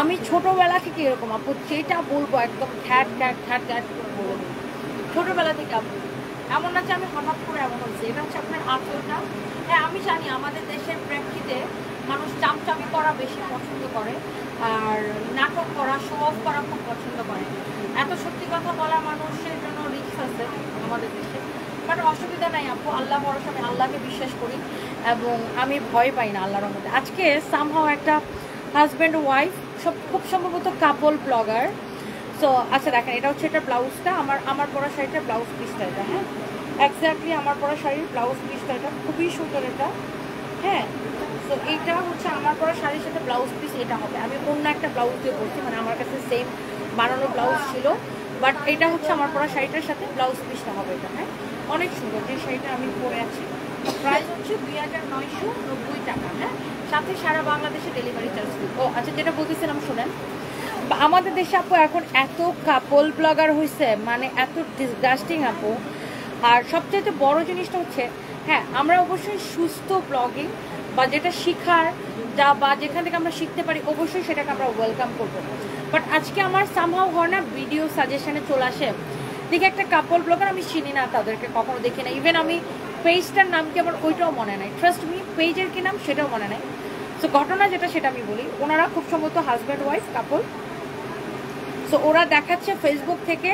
আমি ছোটোবেলা থেকে এরকম আপু, যেটা বলবো একদম ঘ্যাট ঘ্যাট ঘ্যাট ঘ্যাট করে বলবো ছোটোবেলা থেকে আপু। এমন না যে আমি হঠাৎ করে এমন হচ্ছে, এটা হচ্ছে আপনার আচরণটা। হ্যাঁ আমি জানি আমাদের দেশের প্রেক্ষিতে মানুষ চামচামি করা বেশি পছন্দ করে, আর নাটক করা, শো অফ করা খুব পছন্দ করে। এত সত্যি কথা বলা মানুষের জন্য রিস্ক আছে আমাদের দেশে, বাট অসুবিধা নাই আপু, আল্লাহ ভরসা, আমি আল্লাহকে বিশ্বাস করি এবং আমি ভয় পাই না আল্লাহর মধ্যে। আজকে সামহাও একটা হাজব্যান্ড ওয়াইফ, সব খুব সম্ভবত কাপল ব্লগার। সো আচ্ছা দেখেন, এটা হচ্ছে এটা ব্লাউজটা, আমার পরা শাড়িটার ব্লাউজ পিসটা এটা। হ্যাঁ এক্স্যাক্টলি আমার পরা শাড়ির ব্লাউজ পিসটা এটা, খুবই সুন্দর এটা। হ্যাঁ তো এইটা হচ্ছে আমার পরা শাড়ির সাথে ব্লাউজ পিস এটা হবে। আমি অন্য একটা ব্লাউজ দিয়ে পরছি, মানে আমার কাছে সেম বানানো ব্লাউজ ছিল, বাট এটা হচ্ছে আমার পরা শাড়িটার সাথে ব্লাউজ পিসটা হবে এটা। হ্যাঁ অনেক সুন্দর যে শাড়িটা আমি পরে আছি। প্রাইস হচ্ছে 2990 টাকা। হ্যাঁ সাথে সারা বাংলাদেশে ডেলিভারি চার্জ। ও আচ্ছা, যেটা বলতেছিলাম শোনেন, আমাদের দেশে আপু এখন এত কাপল ব্লগার হয়েছে, মানে এত ডিসগাস্টিং আপু। আর সবচেয়ে বড় জিনিসটা হচ্ছে, হ্যাঁ আমরা অবশ্যই সুস্থ ব্লগিং বা যেটা শিখার বা যেখান থেকে আমরা শিখতে পারি অবশ্যই সেটাকে আমরা ওয়েলকাম করবো। বাট আজকে আমার সামহাও হয় না ভিডিও সাজেশনে চলে আসে, দেখি একটা কাপল ব্লগার, আমি চিনি না তাদেরকে, কখনো দেখি না, ইভেন আমি পেজটার নাম কি আমার ওইটাও মনে নাই, ট্রাস্ট মি পেজের কি নাম সেটাও মনে নাই। সো ঘটনা যেটা সেটা আমি বলি, ওনারা খুব সম্ভবত হাজব্যান্ড ওয়াইফ কাপল। সো ওরা দেখাচ্ছে ফেসবুক থেকে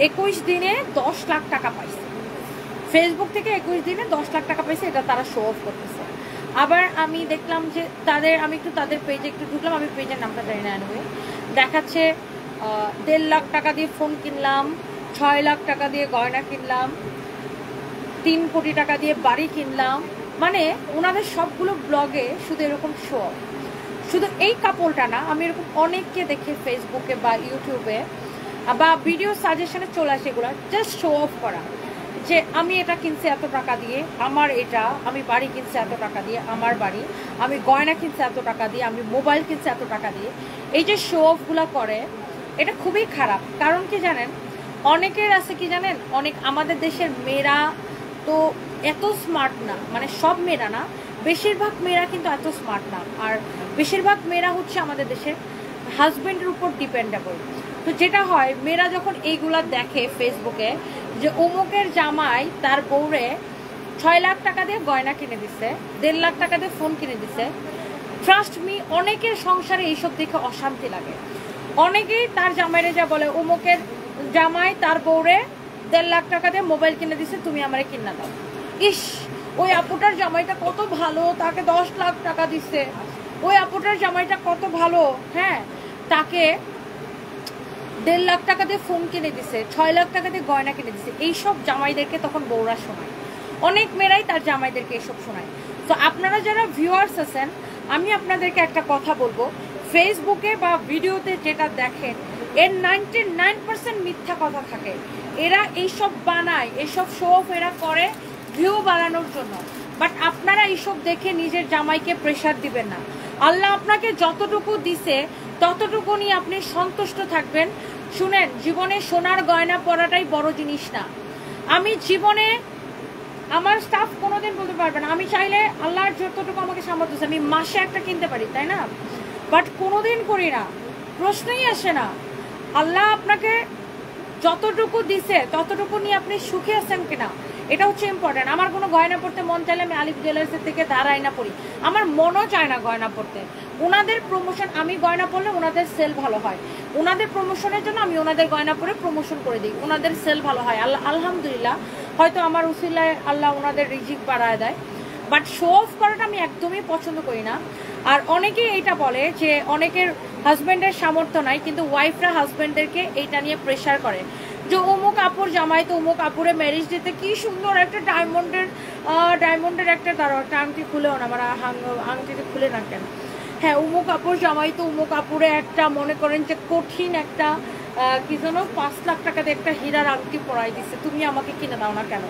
21 দিনে 10 লাখ টাকা পাইছে, ফেসবুক থেকে 21 দিনে 10 লাখ টাকা পাইছে, এটা তারা শো অফ করতেছে। আবার আমি দেখলাম যে আমি একটু তাদের পেজে একটু ঢুকলাম, আমি পেজের নামটা জানি না, দেখাচ্ছে 1.5 লাখ টাকা দিয়ে ফোন কিনলাম, 6 লাখ টাকা দিয়ে গয়না কিনলাম, 3 কোটি টাকা দিয়ে বাড়ি কিনলাম। মানে ওনাদের সবগুলো ব্লগে শুধু এরকম শো অফ। শুধু এই কাপড়টা না, আমি এরকম অনেককে দেখি ফেসবুকে বা ইউটিউবে বা ভিডিও সাজেশনে চলে আসে, এগুলো জাস্ট শো অফ করা যে আমি এটা কিনছি এত টাকা দিয়ে, আমার এটা, আমি বাড়ি কিনছি এত টাকা দিয়ে, আমার বাড়ি, আমি গয়না কিনছি এত টাকা দিয়ে, আমি মোবাইল কিনছি এত টাকা দিয়ে। এই যে শো অফগুলো করে, এটা খুবই খারাপ। কারণ কি জানেন, অনেকের আছে কি জানেন, অনেক আমাদের দেশের মেয়েরা তো এত স্মার্ট না, মানে সব মেয়েরা না, বেশিরভাগ মেয়েরা কিন্তু এত স্মার্ট না। আর বেশিরভাগ মেয়েরা হচ্ছে আমাদের দেশের হাজব্যান্ডের উপর ডিপেন্ডেবল। তো যেটা হয়, মেয়েরা যখন এইগুলা দেখে ফেসবুকে যে অমুকের জামাই তার বউরে 6 লাখ টাকা দিয়ে গয়না কিনে দিচ্ছে, 1.5 লাখ টাকা দিয়ে ফোন কিনে দিচ্ছে, ট্রাস্ট মি অনেকের সংসারে এইসব দেখে অশান্তি লাগে। অনেকেই তার জামাইরে যা বলে, অমুকের জামাই তার বউরে 1.5 লাখ টাকা দিয়ে মোবাইল কিনে দিচ্ছে, তুমি আমারে কিনা দাও। ইস, ওই আপুটার জামাইটা কত ভালো, তাকে 10 লাখ টাকা দিচ্ছে, ওই আপুটার জামাইটা কত ভালো, হ্যাঁ তাকে 1.5 লাখ টাকা দিয়ে ফোন কিনে দিছে, 6 লাখ টাকা দিয়ে গয়না কিনে দিছে। এইসব জামাইদেরকে তখন বউরা শোনায়, অনেক মেয়েরাই তার জামাইদেরকে এসব শোনায়। তো আপনারা যারা ভিউয়ার্স আছেন, আমি আপনাদেরকে একটা কথা বলবো, ফেসবুকে বা ভিডিওতে যেটা দেখেন এর 99% মিথ্যা কথা থাকে। এরা এইসব বানায়, এইসব শো অফ এরা করে ভিউ বাড়ানোর জন্য। বাট আপনারা এইসব দেখে নিজের জামাইকে প্রেশার দিবেন না। আল্লাহ আপনাকে যতটুকু দিছে ততটুকু নিয়ে আপনি সন্তুষ্ট থাকবেন। শুনেন, জীবনে সোনার গয়না পরাটাই বড় জিনিস না। আমি জীবনে আমার স্টাফ কোনোদিন বলতে পারবে না, আমি চাইলে আল্লাহর যতটুকু আমাকে সামর্থ্য আছে আমি মাসে একটা কিনতে পারি, তাই না? বাট কোনোদিন করি না, প্রশ্নই আসে না। আল্লাহ আপনাকে যতটুকু দিছে ততটুকু নিয়ে আপনি সুখে আছেন কিনা, এটা হচ্ছে ইম্পর্টেন্ট। আমার কোনো গয়না পড়তে মন চাইলে আমি আলিফ জুয়েলার্সের থেকে ধার আয়না পড়ি, আমার মনও চায় না গয়না পড়তে। ওনাদের প্রমোশন, আমি গয়না পড়লে ওনাদের সেল ভালো হয়, ওনাদের প্রমোশনের জন্য আমি ওনাদের গয়না পরে প্রমোশন করে দিই, ওনাদের সেল ভালো হয়। আলহামদুলিল্লাহ, হয়তো আমার উসিলায় আল্লাহ ওনাদের রিজিক বাড়ায় দেয়। বাট শো অফ করাটা আমি একদমই পছন্দ করি না। আর অনেকে এটা বলে যে অনেকের হাজব্যান্ডের সামর্থ্য নাই, কিন্তু ওয়াইফরা হাজব্যান্ডদেরকে এইটা নিয়ে প্রেশার করে যে অমুক আপুর জামাই তো অমুক আপুরে ম্যারেজ দিতে কি সুন্দর একটা ডায়মন্ডের একটা আংটি খুলেও না, আমার আংটিতে খুলে না কেন, হ্যাঁ অমুক আপুর জামাই তো অমুক আপুরে একটা মনে করেন যে কঠিন একটা কি যেন 5 লাখ টাকা দিয়ে একটা হীরার আংটি পরাই দিচ্ছে, তুমি আমাকে কিনে দাও না কেন?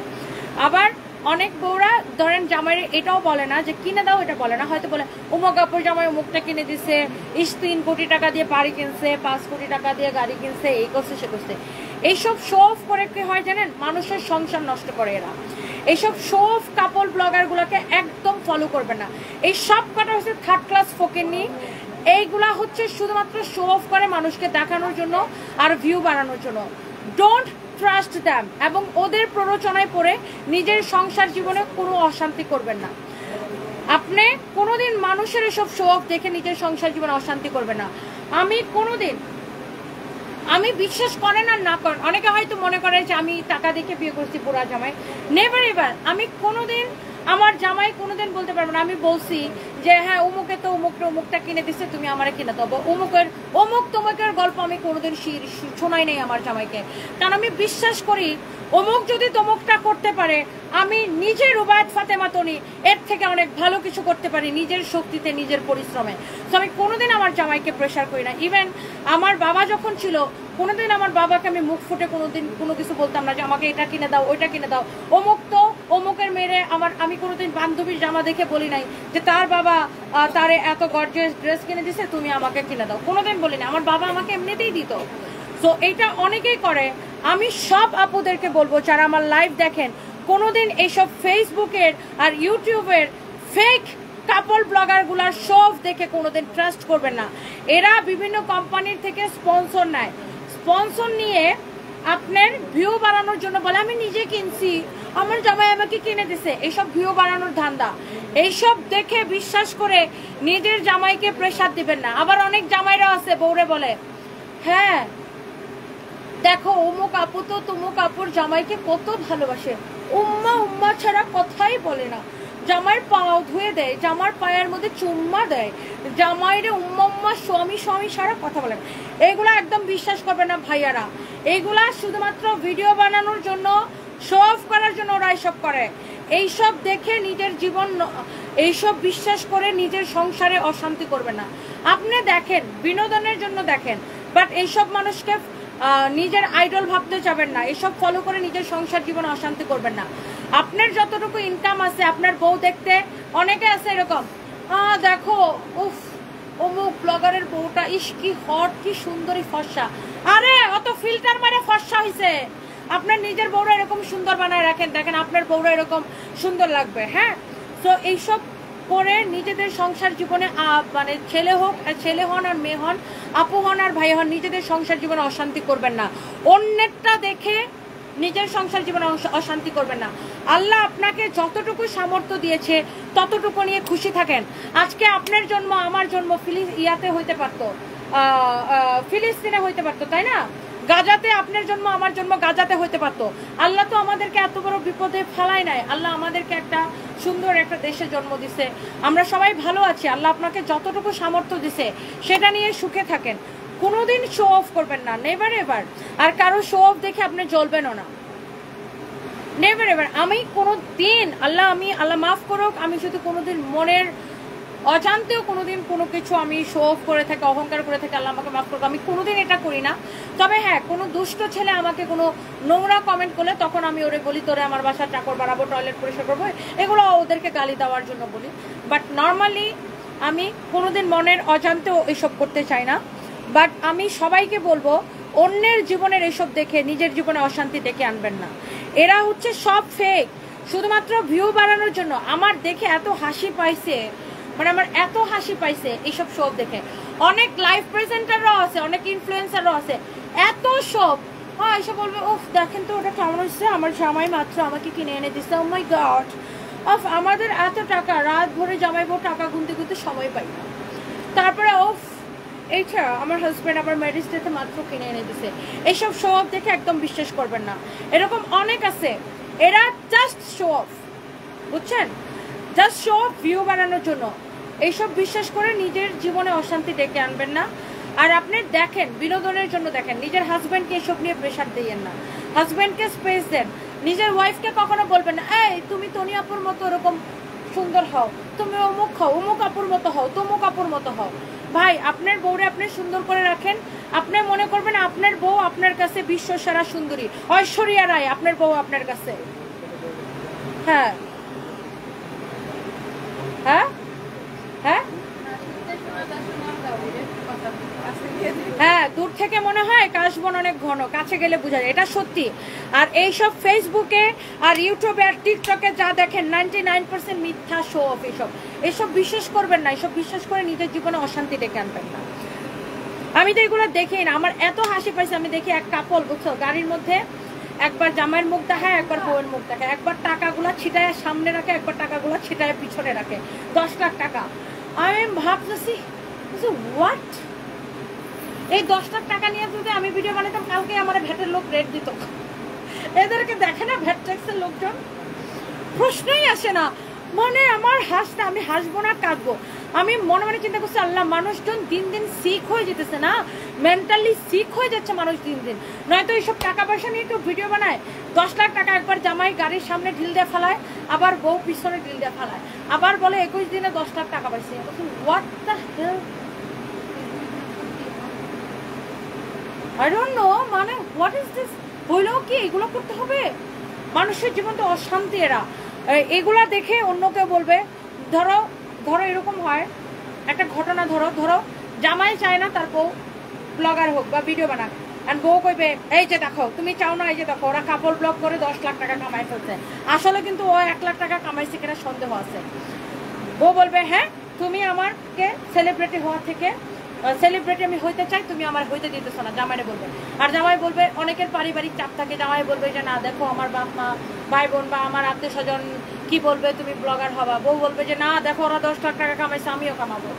আবার অনেক বউরা ধরেন জামাইয়ের এটাও বলে না যে কিনে দাও, এটা বলে না, হয়তো বলে অমুক আপুর জামাই অমুকটা কিনে দিচ্ছে, 3 কোটি টাকা দিয়ে বাড়ি কিনছে, 5 কোটি টাকা দিয়ে গাড়ি কিনছে, এই করছে সে করছে। এইসব শো অফ করে কি হয় জানেন, মানুষের সংসার নষ্ট করে এরা। এইসব শো অফ কাপল ব্লগার গুলাকে একদম ফলো করবে না। এই সব কটা হচ্ছে 3rd ক্লাস ফকিন্নি। এইগুলা হচ্ছে শুধুমাত্র শো অফ করে মানুষকে দেখানোর জন্য আর ভিউ বাড়ানোর জন্য। ডোন্ট ট্রাস্ট দ্যাম, এবং ওদের প্ররোচনায় পড়ে নিজের সংসার জীবনে কোনো অশান্তি করবেন না। আপনি কোনোদিন মানুষের এসব শো অফ দেখে নিজের সংসার জীবনে অশান্তি করবেন না। আমি বিশ্বাস করেন আর না করেন, অনেকে হয়তো মনে করে যে আমি টাকা দেখে বিয়ে করছি পুরা জামাই, নেভার এভার। আমি কোনোদিন আমার জামাই কোনোদিন বলতে পারবো না আমি বলছি যে হ্যাঁ অমুকে তো অমুকটা কিনে দিচ্ছে, তুমি আমারে কিনে দেবো, অমুক তমুকের গল্প আমি কোনোদিন শোনাই নাই আমার জামাইকে। কারণ আমি বিশ্বাস করি অমুক যদি তমুকটা করতে পারে, আমি নিজে রুবায়েত ফাতেমা তনি এর থেকে অনেক ভালো কিছু করতে পারি নিজের শক্তিতে, নিজের পরিশ্রমে। তো আমি কোনোদিন আমার জামাইকে প্রেশার করি না। ইভেন আমার বাবা যখন ছিল, কোনোদিন আমার বাবাকে আমি মুখ ফুটে কোনোদিন কোনো কিছু বলতাম না যে আমাকে এটা কিনে দাও, ওইটা কিনে দাও, অমুকের মেরে আমি কোনোদিন বান্ধবীর জামা দেখে বলি নাই যে তার বাবা তারে এত গর্জিয়াস ড্রেস কিনে দিছে, তুমি আমাকে কিনে দাও, কোনোদিন বলি না। আমার বাবা আমাকে এমনিতেই দিত। তো এইটা অনেকেই করে। আমি সব আপুদেরকে বলবো যারা আমার লাইভ দেখেন, কোনোদিন এইসব ফেসবুকের আর ইউটিউবের ফেক কাপল ব্লগার গুলার শো অফ দেখে কোনোদিন ট্রাস্ট করবেন না। এরা বিভিন্ন কোম্পানির থেকে স্পন্সর নেয়, স্পন্সর নিয়ে আপনার ভিউ বাড়ানোর জন্য বলে আমি নিজে কিনছি, আমার জামাই আমাকে কিনে দিছে। এইসব ভিউ বাড়ানোর ধান্দা। এইসব দেখে বিশ্বাস করে নিজের জামাইকে প্রেশার দিবেন না। আবার অনেক জামাইরা আছে বউরে বলে হ্যাঁ দেখো অমুক আপু তো তমুক আপুর জামাইকে কত ভালোবাসে, উম্মা ছাড়া কথাই বলে না, জামাইয়ের পাও ধুয়ে দেয়, জামার পায়ের মধ্যে চুম্মা দেয়, জামাইরে উম্মা স্বামী ছাড়া কথা বলে না। এইগুলা একদম বিশ্বাস করবে না ভাইয়ারা। এইগুলা শুধুমাত্র ভিডিও বানানোর জন্য, শো অফ করার জন্য ওরা এইসব করে। এইসব দেখে নিজের জীবন, এইসব বিশ্বাস করে নিজের সংসারে অশান্তি করবে না। আপনি দেখেন বিনোদনের জন্য দেখেন, বাট এইসব মানুষকে নিজের আইডল ভাবতে যাবেন না। এসব ফলো করে নিজের সংসার জীবনে অশান্তি করবেন না। আপনার যতটুকু ইনকাম আছে, আপনার বউ দেখতে অনেকে আছে এরকম, দেখো উফ অমুক ব্লগারের বউটা ইস কি হট, কি সুন্দরী ফর্সা। আরে অত ফিল্টার মারে ফর্সা হয়েছে, আপনার নিজের বউরা এরকম সুন্দর বানায় রাখেন, দেখেন আপনার বউরা এরকম সুন্দর লাগবে। হ্যাঁ, তো এইসব করে নিজেদের সংসার জীবনে মানে ছেলে হন আর মেয়ে হন, আপু হন আর ভাই হন, নিজেদের সংসার জীবনে অশান্তি করবেন না। অন্যেরটা দেখে নিজের সংসার জীবনে অশান্তি করবেন না। আল্লাহ আপনাকে যতটুকু সামর্থ্য দিয়েছে ততটুকু নিয়ে খুশি থাকেন। আজকে আপনার জন্ম আমার জন্ম ইয়াতে হইতে পারতো, ফিলিস্তিনে হইতে পারতো, তাই না? গাজাতে আপনার জন্ম আমার জন্ম গাজাতে হইতে পারতো। আল্লাহ তো আমাদেরকে এত বড় বিপদে ফেলায় নাই। আল্লাহ আমাদেরকে একটা সুন্দর একটা দেশে জন্ম দিছে, আমরা সবাই ভালো আছি। আল্লাহ আপনাকে যতটুকু সামর্থ্য দিছে সেটা নিয়ে সুখে থাকেন। কোনোদিন শো অফ করবেন না, নেভার এভার। আর কারো শো অফ দেখে আপনি জ্বলবেনও না, নেভার এভার। আমি কোনোদিন আল্লাহ মাফ করুক, আমি শুধু কোনোদিন অজান্তেও কোনোদিন কোনো কিছু আমি শো অফ করে থাকি, অহংকার করে থাকি, আল্লাহ আমাকে মাফ করবো, আমি কোনোদিন এটা করি না। তবে হ্যাঁ, কোনো দুষ্ট ছেলে আমাকে কোনো নোংরা কমেন্ট করলে তখন আমি ওরে বলি তোরে আমার বাসার চাকর বাড়াবো, টয়লেট পরিষ্কার করবো, এগুলো ওদেরকে গালি দেওয়ার জন্য বলি। বাট নর্মালি আমি কোনোদিন মনের অজান্তেও এইসব করতে চাই না। বাট আমি সবাইকে বলবো, অন্যের জীবনের এইসব দেখে নিজের জীবনে অশান্তি ডেকে আনবেন না। এরা হচ্ছে সব ফেক, শুধুমাত্র ভিউ বাড়ানোর জন্য। আমার দেখে এত হাসি পাইছে, মানে আমার এত হাসি পাইছে এইসব শো দেখে। অনেক লাইভ প্রেজেন্টাররাও আছে, অনেক ইনফ্লুয়েন্সাররাও আছে, এত সব হ্যাঁ এসব বলবে ওফ দেখেন তো ওটা কেমন হচ্ছে, আমার জামাই মাত্র আমাকে কিনে এনে দিচ্ছে, ও মাই গড। অফ আমাদের এত টাকা, রাত ভরে জামাইবো টাকা গুনতে গুনতে সময় পাই না। তারপরে ওফ এইটা আমার হাজব্যান্ড আমার ম্যারেজ ডেতে মাত্র কিনে এনে দিছে। এইসব শো অফ দেখে একদম বিশ্বাস করবেন না। এরকম অনেক আছে, এরা জাস্ট শো অফ, বুঝছেন, জাস্ট শো অফ, ভিউ বাড়ানোর জন্য। এইসব বিশ্বাস করে নিজের জীবনে অশান্তি ডেকে আনবেন না। আর আপনি দেখেন, বিনোদনের জন্য দেখেন, নিজের হাজব্যান্ডকে এসব নিয়ে প্রেশার দিয়েন না, হাজব্যান্ডকে স্পেস দেন। নিজের ওয়াইফকে কখনো বলবেন না এই তুমি তনি আপুর মতো ওরকম সুন্দর হও, তুমি অমুক হও, অমুক আপুর মতো হও, তমুক আপুর মতো হও। ভাই আপনার বউরে আপনি সুন্দর করে রাখেন। আপনি মনে করবেন আপনার বউ আপনার কাছে বিশ্ব সেরা সুন্দরী, ঐশ্বরিয়া রায় আপনার বউ আপনার কাছে। হ্যাঁ হ্যাঁ হ্যাঁ হ্যাঁ, দূর থেকে মনে হয় কাশবন অনেক ঘন, কাছে গেলে বোঝা যায়, এটা সত্যি। আর এইসব ফেসবুকে আর ইউটিউবে আর টিকটকে যা দেখেন 99% মিথ্যা শো অফ। এসব বিশ্বাস করবেন না, এসব বিশ্বাস করে নিজের জীবনে অশান্তি ডেকে আনবেন না। আমি তো এগুলো দেখি না, আমার এত হাসি পাইছে। আমি দেখি এক কাপল, বুঝছো, গাড়ির মধ্যে একবার জামাইয়ের মুখ দেখায়, একবার বউয়ের মুখ দেখায়, একবার টাকাগুলা ছিটায় সামনে রাখে, একবার টাকাগুলা ছিটায় পিছনে রাখে, 10 লাখ টাকা। আমি ভাবতেছি হোয়াট, এই 10 লাখ টাকা নিয়ে যদি আমি ভিডিও বানাতাম, কালকে আমার ভ্যাটের লোক রেট দিত। এদেরকে দেখে না ভ্যাট ট্যাক্সের লোকজন, প্রশ্নই আসে না। মানে আমার হাসতে, আমি হাসবো না কাঁদবো। আমি মনে মনে চিন্তা করছি আল্লাহ, মানুষজন দিন দিন সিক হয়ে যেতেছে না, মেন্টালি সিক হয়ে যাচ্ছে মানুষ দিন দিন। নয়তো এইসব টাকা পয়সা নিয়ে একটু ভিডিও বানায়, 10 লাখ টাকা একবার জামাই গাড়ির সামনে ঢিল দিয়ে ফেলায়, আবার বউ পিছনে ঢিল দিয়ে ফেলায়, আবার বলে 21 দিনে 10 লাখ টাকা পাইছে। What the hell, I don't know, মানে হোয়াট ইজ দিস? হইলেও কি এগুলো করতে হবে? মানুষের জীবন তো অশান্তি। এরা এগুলা দেখে অন্য কেউ বলবে, ধরো ধরো এরকম হয় একটা ঘটনা, ধরো ধরো জামাই চায় না তার বউ ব্লগার হোক বা ভিডিও বানাক, আর বউ কইবে এই যে দেখো তুমি চাও না, এই যে দেখো ওরা কাপড় ব্লগ করে 10 লাখ টাকা কামাই ফেলছে। আসলে কিন্তু ও 1 লাখ টাকা কামাইছে কিনা সন্দেহ আছে। বউ বলবে হ্যাঁ তুমি আমাকে সেলিব্রিটি হওয়া থেকে, সেলিব্রিটি আমি হইতে চাই, তুমি আমার হইতে দিতেছ না, জামাইরে বলবে। আর জামাই বলবে, অনেকের পারিবারিক চাপ থাকে, জামাই বলবে যে না দেখো আমার বাপ মা ভাই বোন বা আমার আত্মীয় স্বজন কি বলবে তুমি ব্লগার হবা। বউ বলবে যে না দেখো ওরা 10 লাখ টাকা কামাইছে, আমিও কামাবো।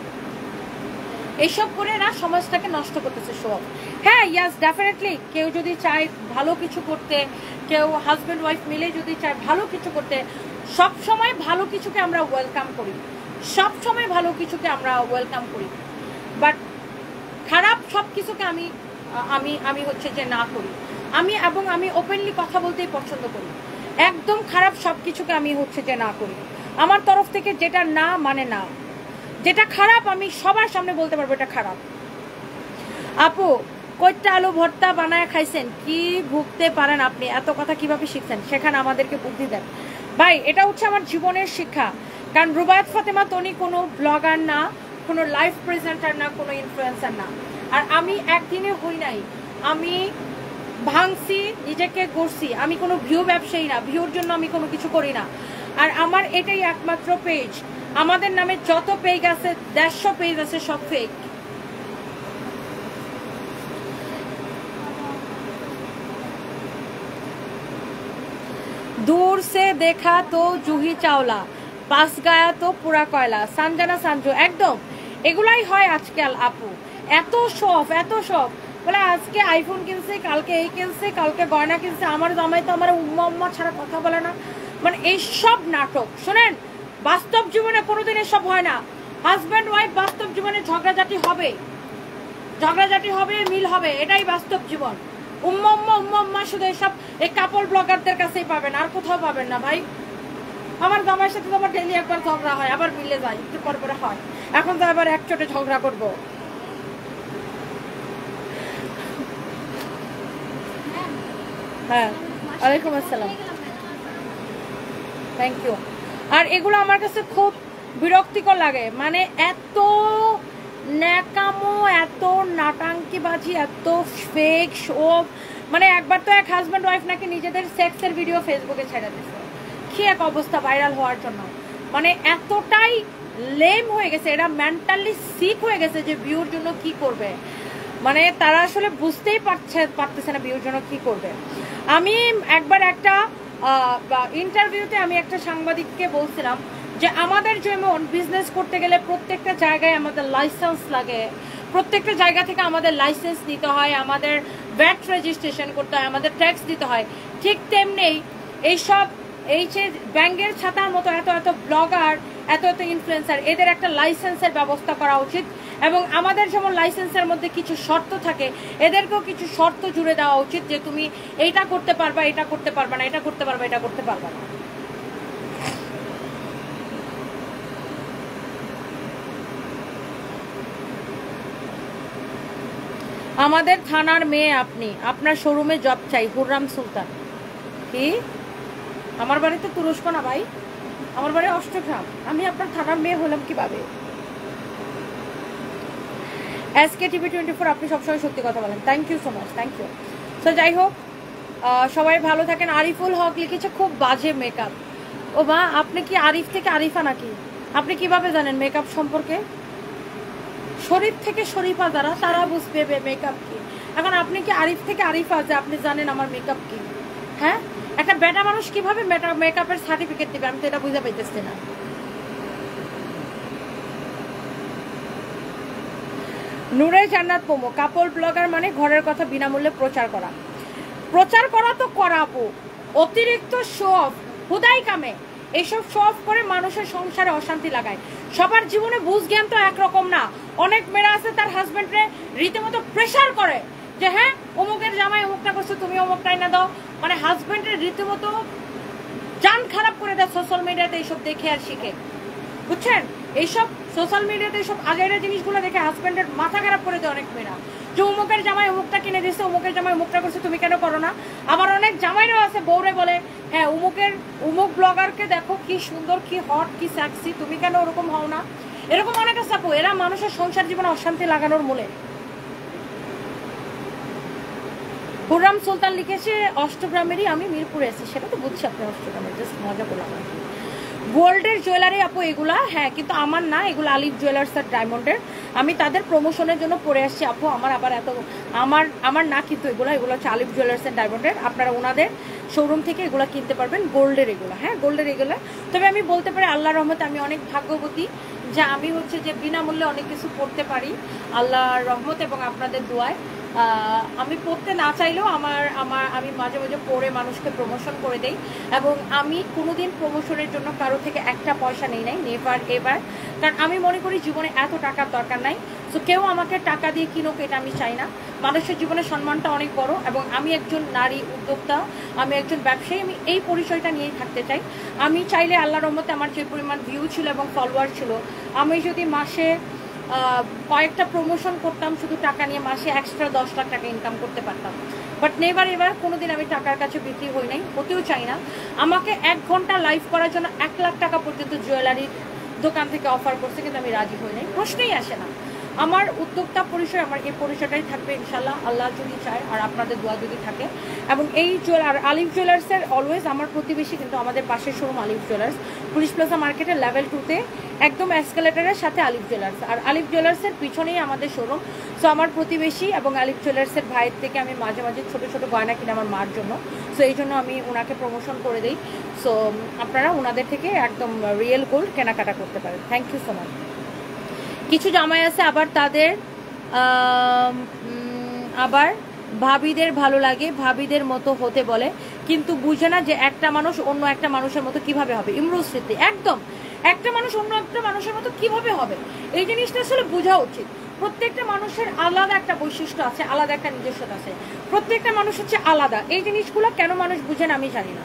এইসব করে এরা সমাজটাকে নষ্ট করতেছে সব। হ্যাঁ ইয়াস ডেফিনেটলি, কেউ যদি চায় ভালো কিছু করতে, কেউ হাজব্যান্ড ওয়াইফ মিলে যদি চায় ভালো কিছু করতে, সব সময় ভালো কিছুকে আমরা ওয়েলকাম করি, সব সময় ভালো কিছুকে আমরা ওয়েলকাম করি। বাট খারাপ সব কিছুকে আমি আমি আমি হচ্ছে যে না করি। আমি ওপেনলি কথা বলতেই পছন্দ করি। একদম খারাপ সব কিছুকে আমি হচ্ছে যে না করি। আমার তরফ থেকে যেটা না মানে না, যেটা খারাপ আমি সবার সামনে বলতে পারবো এটা খারাপ। আপু কইটা আলু ভর্তা বানায় খাইছেন, কি ভুগতে পারেন আপনি, এত কথা কিভাবে শিখছেন, সেখানে আমাদেরকে বুদ্ধি দেন। ভাই এটা হচ্ছে আমার জীবনের শিক্ষা। কারণ রুবায়াত ফাতেমা তনি কোনো ব্লগার না, কোনো লাইভ প্রেজেন্টার না, কোনো ইনফ্লুয়েন্সার না। আর আমি একদিনে হই নাই, আমি ভাঙছি, নিজেকে গড়ছি। আমি কোনো ভিউ ব্যবসায়ী না, ভিউর জন্য আমি কোনো কিছু করি না। আর আমার এটাই একমাত্র পেজ। আমাদের নামে যত পেজ আছে, 150 পেজ আছে, সব ফেক। दूर से देखा तो जूही चावला, पास गया तो पूरा কয়লা, সানজানা সানজু। একদম এগুলাই হয় আজকাল আপু, এত শখ, এত শখ। বলে আজকে আইফোন কিনছে, কালকে এই কিনছে, কালকে গয়না কিনছে। আমার জামাই তো আমার উম্মা উম্মা ছাড়া কথা বলে না। মানে এইসব নাটক। শোনেন, বাস্তব জীবনে কোনোদিন এসব হয় না। হাজব্যান্ড ওয়াইফ বাস্তব জীবনে ঝগড়াঝাটি হবে, ঝগড়াঝাটি হবে, মিল হবে, এটাই বাস্তব জীবন। উম্মা উম্মা উম্মা উম্মা শুধু এসব এই কাপড় ব্লগারদের কাছেই পাবেন, আর কোথাও পাবেন না ভাই। আমার জামাইয়ের সাথে তো আমার ডেইলি একবার ঝগড়া হয়, আবার মিলে যায়, একটু পর পরে হয়। এখন তো আবার এক চোটে ঝগড়া করবো। হ্যাঁ, ওয়ালাইকুম আসসালাম, থ্যাংক ইউ। আর এগুলো আমার কাছে খুব বিরক্তিকর লাগে, মানে এত ন্যাকামো, এত নাটাঙ্কিবাজি, এত ফেক শো। মানে একবার তো এক হাজব্যান্ড ওয়াইফ নাকি নিজেদের সেক্সের ভিডিও ফেসবুকে ছেড়ে দিচ্ছে, কি এক অবস্থা ভাইরাল হওয়ার জন্য। মানে এতটাই লেম হয়ে গেছে, এরা মেন্টালি সিক হয়ে গেছে যে ভিউর জন্য কি করবে, মানে তারা আসলে বুঝতেই পারতেছে না ভিউর জন্য কি করবে। আমি একবার একটা ইন্টারভিউতে আমি একটা সাংবাদিককে বলছিলাম যে আমাদের যেমন বিজনেস করতে গেলে প্রত্যেকটা জায়গায় আমাদের লাইসেন্স লাগে, প্রত্যেকটা জায়গা থেকে আমাদের লাইসেন্স নিতে হয়, আমাদের ভ্যাট রেজিস্ট্রেশন করতে হয়, আমাদের ট্যাক্স দিতে হয়, ঠিক তেমনি এইসব এই যে ব্যাঙ্গের ছাতার মতো এত এত ব্লগার, এত এত ইনফ্লুয়েন্সার, এদের একটা লাইসেন্সের ব্যবস্থা করা উচিত। এবং আমাদের যেমন লাইসেন্সের মধ্যে কিছু শর্ত থাকে, এদেরকেও কিছু শর্ত জুড়ে দেওয়া উচিত যে তুমি এইটা করতে পারবা, এটা করতে পারবা না, এটা করতে পারবা, এটা করতে পারবা না। আমাদের থানার মেয়ে আপনি, আপনার শোরুমে জব চাই, হুররাম সুলতান। কি? আমার বাড়ি তো তুরস্ক না ভাই, আমার বাড়ি অষ্টগ্রাম, আমি আপনার থানার মেয়ে হলাম কিভাবে? এসকে টিভি 24, আপনি সবসময় সত্যি কথা বলেন, thank you so much, thank you. তো যাই হোক, সবাই ভালো থাকেন। আরিফুল হক লিখেছে খুব বাজে মেকআপ। ও মা, আপনি কি আরিফ থেকে আরিফা নাকি? আপনি কিভাবে জানেন মেকআপ সম্পর্কে? শরীফ থেকে শরীফা যারা, তারা বুঝবে মেকআপ কি। এখন আপনি কি আরিফ থেকে আরিফা যে আপনি জানেন আমার মেকআপ কি? হ্যাঁ, একটা বেটা মানুষ কিভাবে মেকআপের সার্টিফিকেট দিবে? আমি তো এটা বুঝে পাইতেছি না। নূরে জান্নাত পোমো, কাপল ব্লগার মানে ঘরের কথা বিনামূল্যে প্রচার করা। প্রচার করা তো করাবো, অতিরিক্ত শো অফ, হুদাই কামে এইসব শো অফ করে মানুষের সংসারে অশান্তি লাগায়। সবার জীবনে বুঝ জ্ঞান তো একরকম না। অনেক মেয়েরা আছে তার হাজবেন্ডরে রীতিমতো প্রেশার করে যে হ্যাঁ অমুকের জামাই অমুকটা করছে, তুমি অমুকটাই না দাও। মানে হাজবেন্ডের রীতিমতো জান খারাপ করে দেয় সোশ্যাল মিডিয়াতে এইসব দেখে আর শিখে, বুঝছেন? এইসব সোশ্যাল মিডিয়াতে এইসব আজেরা জিনিসগুলো দেখে হাজবেন্ডের মাথা খারাপ করে দেয় অনেক মেয়েরা, যে অমুকের জামাই অমুকটা কিনে দিচ্ছে, অমুকের জামাই অমুকটা করছে, তুমি কেন করো না? আবার অনেক জামাইরাও আছে বউরে বলে হ্যাঁ অমুক ব্লগারকে দেখো কি সুন্দর, কি হট, কি সেক্সি, তুমি কেন ওরকম হও না? এরকম অনেক আছে আপু, এরা মানুষের সংসার জীবনে অশান্তি লাগানোর মূলে। হুররাম সুলতান লিখেছে অষ্টগ্রামেরই, আমি মিরপুরে আছি, সেটা তো বুঝছি আপনি অষ্টগ্রামের, জাস্ট মজা করলাম। গোল্ডের জুয়েলারি আপু এগুলা, হ্যাঁ কিন্তু আমার না, এগুলো আলিফ জুয়েলার্স আর ডায়মন্ডের। আমি তাদের প্রমোশনের জন্য পরে আসছি আপু, আমার আবার এত আমার না, কিন্তু এগুলো হচ্ছে আলিফ জুয়েলার্স এন্ড ডায়মন্ডের। আপনারা ওনাদের শোরুম থেকে এগুলো কিনতে পারবেন, গোল্ডের এগুলো, হ্যাঁ গোল্ডের এগুলো। তবে আমি বলতে পারি আল্লাহর রহমতে আমি অনেক ভাগ্যবতী যে আমি হচ্ছে যে বিনামূল্যে অনেক কিছু পড়তে পারি আল্লাহর রহমত এবং আপনাদের দোয়ায়। আমি পড়তে না চাইলেও আমি মাঝে মাঝে পড়ে মানুষকে প্রমোশন করে দেই, এবং আমি কোনোদিন প্রমোশনের জন্য কারো থেকে একটা পয়সা নেই নাই, নেভার এভার। কারণ আমি মনে করি জীবনে এত টাকার দরকার নাই, সো কেউ আমাকে টাকা দিয়ে কিনুক এটা আমি চাই না। মানুষের জীবনে সম্মানটা অনেক বড়, এবং আমি একজন নারী উদ্যোক্তা, আমি একজন ব্যবসায়ী, আমি এই পরিচয়টা নিয়েই থাকতে চাই। আমি চাইলে আল্লাহর রহমতে আমার যে পরিমাণ ভিউ ছিল এবং ফলোয়ার ছিল, আমি যদি মাসে কয়েকটা প্রমোশন করতাম শুধু টাকা নিয়ে, মাসে এক্সট্রা 10 লাখ টাকা ইনকাম করতে পারতাম। বাট নেভার এবার কোনোদিন আমি টাকার কাছে বিক্রি হই নাই, হতেও চাই না। আমাকে 1 ঘন্টা লাইভ করার জন্য 1 লাখ টাকা পর্যন্ত জুয়েলারির দোকান থেকে অফার করছে, কিন্তু আমি রাজি হই নাই, প্রশ্নই আসে না। আমার উদ্যোক্তা পরিচয়, আমার এই পরিচয়টাই থাকবে ইনশাল্লাহ, আল্লাহ যদি চায় আর আপনাদের দোয়া যদি থাকে। এবং এই আর আলিফ জুয়েলার্সের অলওয়েজ আমার প্রতিবেশী, কিন্তু আমাদের পাশের শোরুম আলিফ জুয়েলার্স, পুলিশ প্লাজা মার্কেটের লেভেল 2-তে একদম এসকেলেটারের সাথে আলিফ জুয়েলার্স, আর আলিফ জুয়েলার্সের পিছনেই আমাদের শোরুম। সো আমার প্রতিবেশী এবং আলিফ জুয়েলার্সের ভাইয়ের থেকে আমি মাঝে মাঝে ছোটো ছোটো গয়না কিনে আমার মার জন্য, সো এই জন্য আমি ওনাকে প্রমোশন করে দিই। সো আপনারা ওনাদের থেকে একদম রিয়েল গোল্ড কেনাকাটা করতে পারেন। Thank you so much. কিছু জামাই আছে আবার তাদের আবার ভাবিদের ভালো লাগে, ভাবিদের মতো হতে বলে, কিন্তু বুঝে না যে একটা মানুষ অন্য একটা মানুষের মতো কিভাবে হবে। ইমরুজ স্মৃতি, একদম একটা মানুষ অন্য একটা মানুষের মতো কিভাবে হবে, এই জিনিসটা আসলে বোঝা উচিত। প্রত্যেকটা মানুষের আলাদা একটা বৈশিষ্ট্য আছে, আলাদা একটা নিজস্বতা আছে, প্রত্যেকটা মানুষ হচ্ছে আলাদা। এই জিনিসগুলো কেন মানুষ বুঝে না আমি জানি না।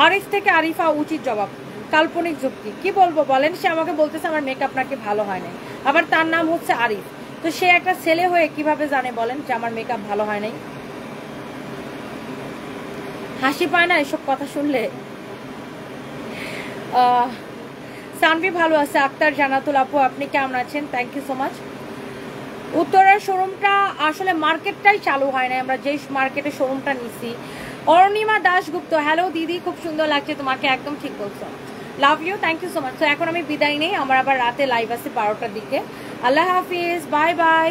আরিফ থেকে আরিফা উচিত জবাব, কাল্পনিক যুক্তি। কি বলবো বলেন, সে আমাকে বলতেছে আমার মেকআপ নাকি ভালো হয় নাই, আবার তার নাম হচ্ছে আরিফ, তো সে একটা ছেলে হয়ে কিভাবে জানে বলেন যে আমার মেকআপ ভালো হয় নাই? হাসি পায় না এসব কথা শুনলে? সানভি ভালো আছে, আক্তার জানাতুল আপু আপনি কেমন আছেন? Thank you so much. উত্তরের শোরুমটা আসলে মার্কেটটাই চালু হয় না, আমরা যেই মার্কেটে শোরুমটা নিছি। অরুণিমা দাশগুপ্ত, হ্যালো দিদি, খুব সুন্দর লাগছে তোমাকে, একদম ঠিক বলছো, love you, thank you so much. তো এখন আমি বিদায় নেই, আমার আবার রাতে লাইভ আছে 12টার দিকে। আল্লাহ হাফিজ, বাই বাই।